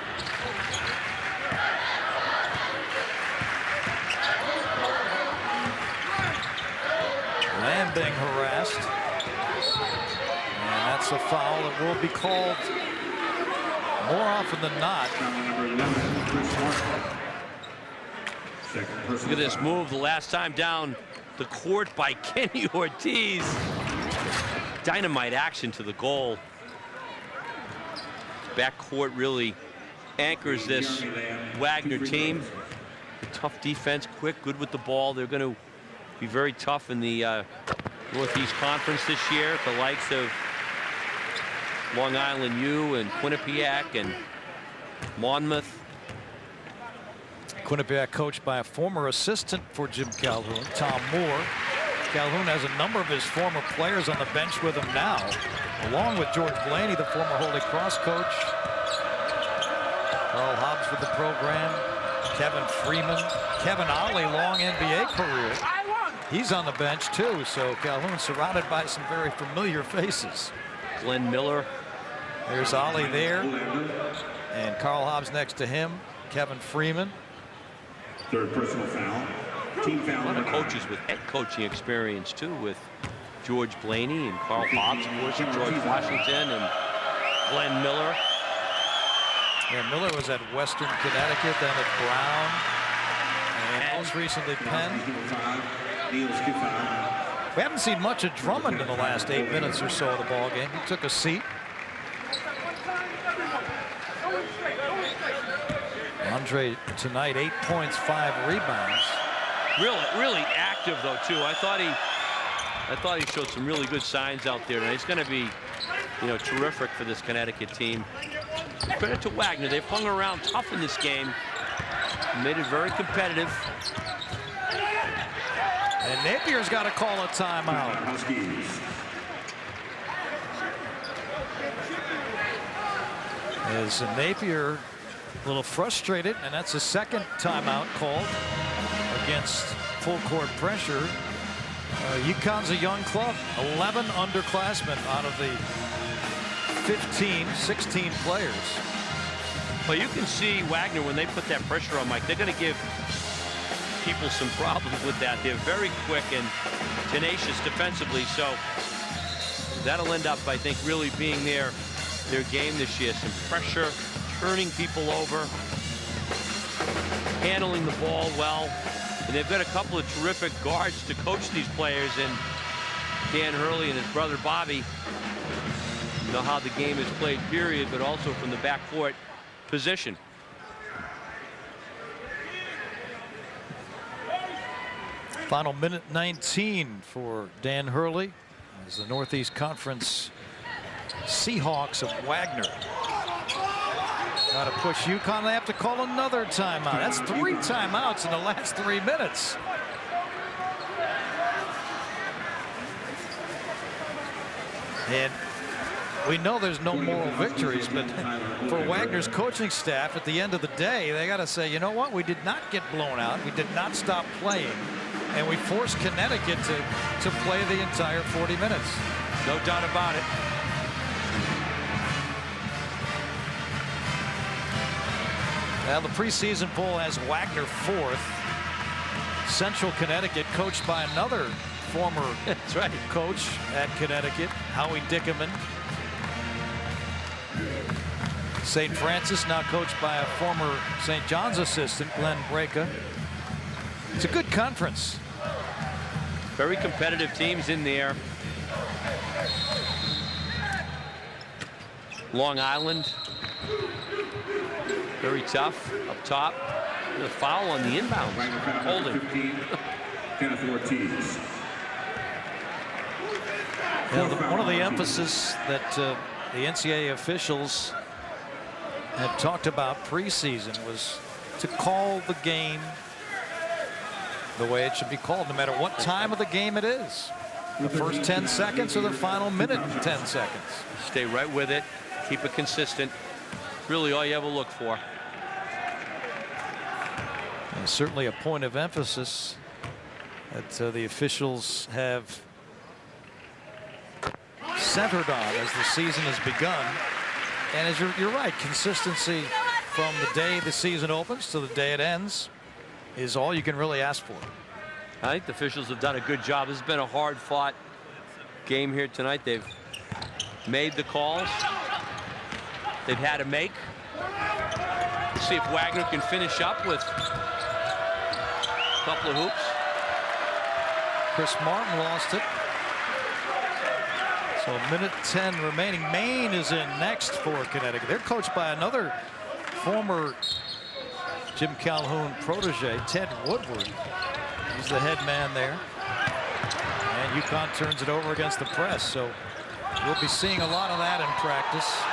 Lamb being harassed. And that's a foul that will be called more often than not. Look at this move the last time down the court by Kenny Ortiz. Dynamite action to the goal. Backcourt really anchors this Wagner team. Tough defense, quick, good with the ball. They're going to be very tough in the Northeast Conference this year. The likes of Long Island U and Quinnipiac and Monmouth. Quinnipiac coached by a former assistant for Jim Calhoun, Tom Moore. Calhoun has a number of his former players on the bench with him now, along with George Blaney, the former Holy Cross coach. Carl Hobbs with the program. Kevin Freeman. Kevin Ollie, long NBA career. He's on the bench too, so Calhoun surrounded by some very familiar faces. Glenn Miller. There's Ollie there. And Carl Hobbs next to him. Kevin Freeman. Third personal foul. Team foul. A lot of coaches with head coaching experience too, with George Blaney and Carl Hobbs, of course, and George Washington and Glenn Miller. Yeah, Miller was at Western Connecticut, then at Brown, and most recently Penn. We haven't seen much of Drummond in the last 8 minutes or so of the ball game. He took a seat. Andre tonight, 8 points, 5 rebounds. Really active though too. I thought he showed some really good signs out there, and he's going to be, you know, terrific for this Connecticut team. Credit to Wagner. They've hung around tough in this game, made it very competitive. And Napier's got to call a timeout. As Napier a little frustrated, and that's a second timeout called against full court pressure. UConn's a young club, 11 underclassmen out of the 16 players. Well, you can see Wagner, when they put that pressure on Mike, they're going to give people some problems with that. They're very quick and tenacious defensively, so that'll end up, I think, really being their game this year. Some pressure, turning people over, handling the ball well, and they've got a couple of terrific guards to coach these players, and Dan Hurley and his brother Bobby know how the game is played, period, but also from the backcourt position. Final minute 19 for Dan Hurley as the Northeast Conference Seahawks of Wagner got to push UConn. They have to call another timeout. That's 3 timeouts in the last 3 minutes. And we know there's no moral victories, but for Wagner's coaching staff at the end of the day, they got to say, you know what, we did not get blown out. We did not stop playing, and we forced Connecticut to play the entire 40 minutes. No doubt about it. Well, the preseason poll has Wagner 4th. Central Connecticut, coached by another former That's right. coach at Connecticut, Howie Dickerman. St. Francis, now coached by a former St. John's assistant, Glenn Breka. It's a good conference. Very competitive teams in there. Long Island, very tough up top. The foul on the inbound. Holding. 10th Ortiz. One of the emphasis that the NCAA officials had talked about preseason was to call the game the way it should be called, no matter what time of the game it is. The first 10 seconds or the final minute and 10 seconds. Stay right with it. Keep it consistent. Really all you ever look for. And certainly a point of emphasis that the officials have centered on as the season has begun. And as you're right, consistency from the day the season opens to the day it ends is all you can really ask for. I think the officials have done a good job. This has been a hard-fought game here tonight. They've made the calls they've had to make. Let's see if Wagner can finish up with a couple of hoops. Chris Martin lost it. So a minute 10 remaining. Maine is in next for Connecticut. They're coached by another former Jim Calhoun protege, Ted Woodward. He's the head man there. And UConn turns it over against the press. So we'll be seeing a lot of that in practice.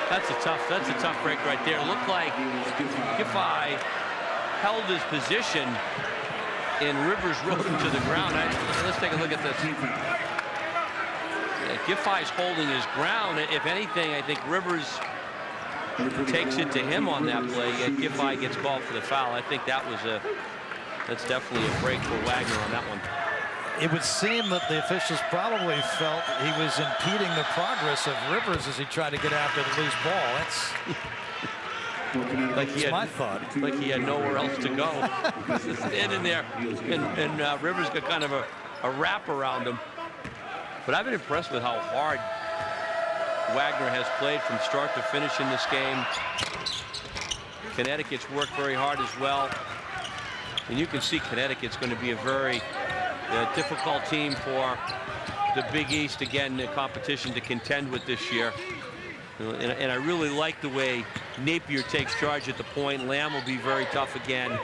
That's a tough break right there. It looked like Giffey held his position and Rivers rode him to the ground. Let's take a look at this. Yeah, Giffey's holding his ground. If anything, I think Rivers takes it to him on that play, yet Giffey gets called for the foul. I think that's definitely a break for Wagner on that one. It would seem that the officials probably felt he was impeding the progress of Rivers as he tried to get after the loose ball. That's my thought. Like he had nowhere else to go. Standing there, and Rivers got kind of a wrap around him. But I've been impressed with how hard Wagner has played from start to finish in this game. Connecticut's worked very hard as well. And you can see Connecticut's going to be a very difficult team for the Big East, again, the competition to contend with this year. And I really like the way Napier takes charge at the point. Lamb will be very tough again.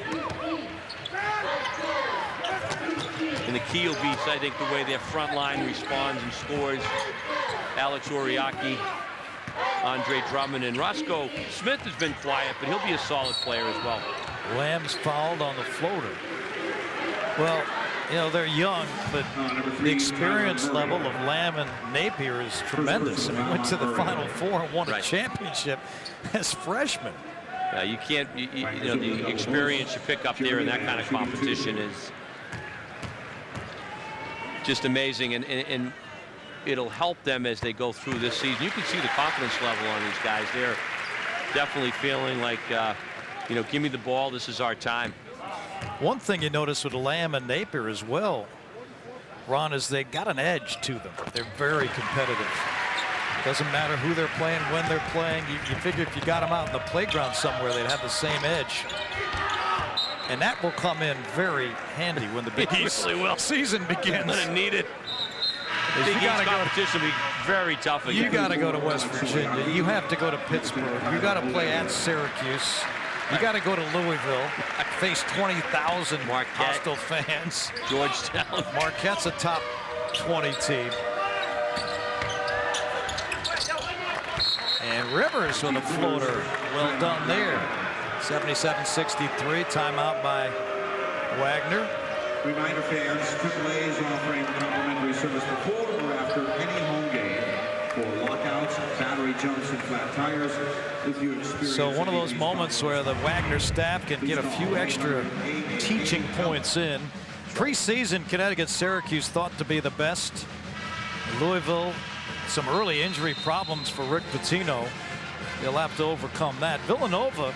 And the key will be, I think, the way their front line responds and scores. Alex Oriaki, Andre Drummond, and Roscoe Smith has been quiet, but he'll be a solid player as well. Lamb's fouled on the floater. Well, you know, they're young, but the experience level of Lamb and Napier is tremendous. I mean, went to the Final Four and won a championship as freshmen. You can't, you know, the experience you pick up there in that kind of competition is just amazing, and it'll help them as they go through this season. You can see the confidence level on these guys. They're definitely feeling like, you know, give me the ball, this is our time. One thing you notice with Lamb and Napier as well, Ron, is they got an edge to them. They're very competitive. Doesn't matter who they're playing, when they're playing. You figure if you got them out in the playground somewhere, they'd have the same edge. And that will come in very handy when the Big East season begins. Gonna need it. Big East competition will be very tough again. You got to go to West Virginia. You have to go to Pittsburgh. You got to play at Syracuse. You got to go to Louisville, face 20,000 hostile fans. Georgetown. Marquette's a top 20 team. And Rivers with a floater. Well done there. 77-63. Timeout by Wagner. Reminder fans, AAA is offering complimentary service before or after any home game for lockouts, battery jumps, and flat tires. If you experience so one of those moments where the Wagner staff can get a few extra teaching points in. Preseason, Connecticut, Syracuse thought to be the best. Louisville, some early injury problems for Rick Pitino. They'll have to overcome that. Villanova,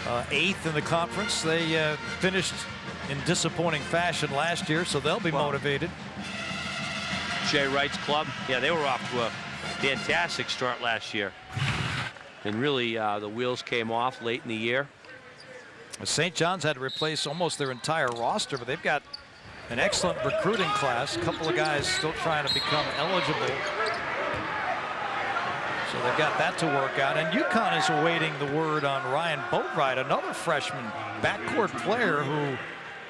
8th in the conference. They finished in disappointing fashion last year, so they'll be motivated. Jay Wright's club, yeah, they were off to a fantastic start last year. And really, the wheels came off late in the year. St. John's had to replace almost their entire roster, but they've got an excellent recruiting class. A couple of guys still trying to become eligible. So they've got that to work out. And UConn is awaiting the word on Ryan Boatwright, another freshman backcourt player who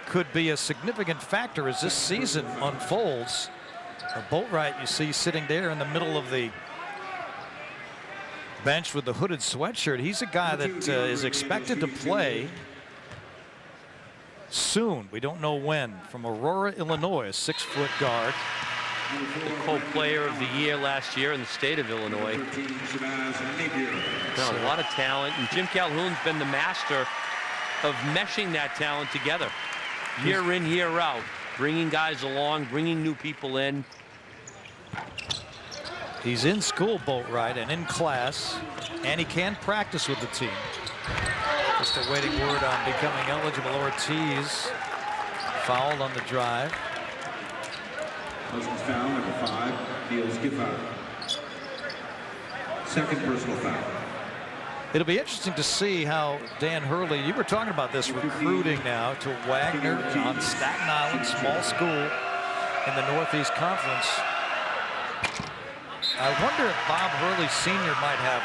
could be a significant factor as this season unfolds. Boatwright, you see sitting there in the middle of the bench with the hooded sweatshirt. He's a guy that is expected to play soon. We don't know when. From Aurora, Illinois, a 6-foot guard. The co-player of the year last year in the state of Illinois. Got a lot of talent, and Jim Calhoun's been the master of meshing that talent together. Year in, year out. Bringing guys along, bringing new people in. He's in school, Boatwright, and in class, and he can practice with the team. Just awaiting word on becoming eligible. Ortiz fouled on the drive. Personal foul, number 5, Niels Giffard. Second personal foul. It'll be interesting to see how Dan Hurley, you were talking about this recruiting now to Wagner on Staten Island, small school in the Northeast Conference. I wonder if Bob Hurley Sr. might have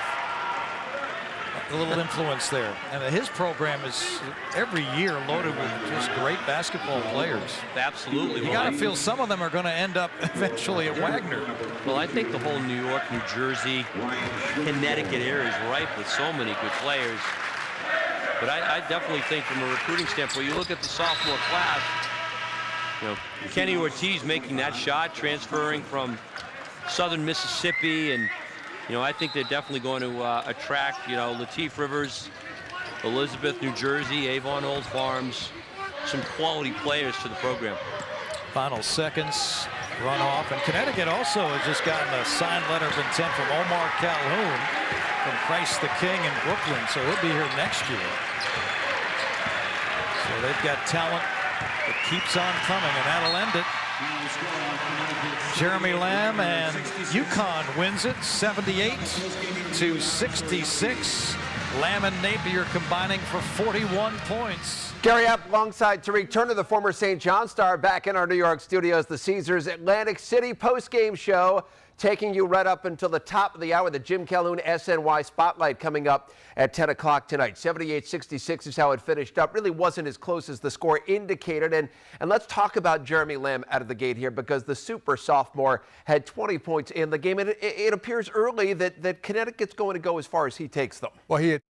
a little influence there. And his program is every year loaded with just great basketball players. Absolutely. You got to feel some of them are going to end up eventually at Wagner. Well, I think the whole New York, New Jersey, Connecticut area is ripe with so many good players. But I definitely think from a recruiting standpoint, you look at the sophomore class, you know, Kenny Ortiz making that shot, transferring from Southern Mississippi, and you know, I think they're definitely going to attract, you know, Lateef Rivers, Elizabeth, New Jersey, Avon Old Farms, some quality players to the program. Final seconds, run off, and Connecticut also has just gotten a signed letter of intent from Omar Calhoun from Christ the King in Brooklyn, so he'll be here next year. So they've got talent that keeps on coming, and that'll end it. Jeremy Lamb, and UConn wins it 78-66. Lamb and Napier combining for 41 points. Gary App alongside Tariq Turner, the former St. John star, back in our New York studios, the Caesars Atlantic City post-game show, taking you right up until the top of the hour. The Jim Calhoun SNY Spotlight coming up at 10 o'clock tonight. 78-66 is how it finished up. Really wasn't as close as the score indicated. And let's talk about Jeremy Lamb out of the gate here, because the super sophomore had 20 points in the game. And it appears early that Connecticut's going to go as far as he takes them. Well, he had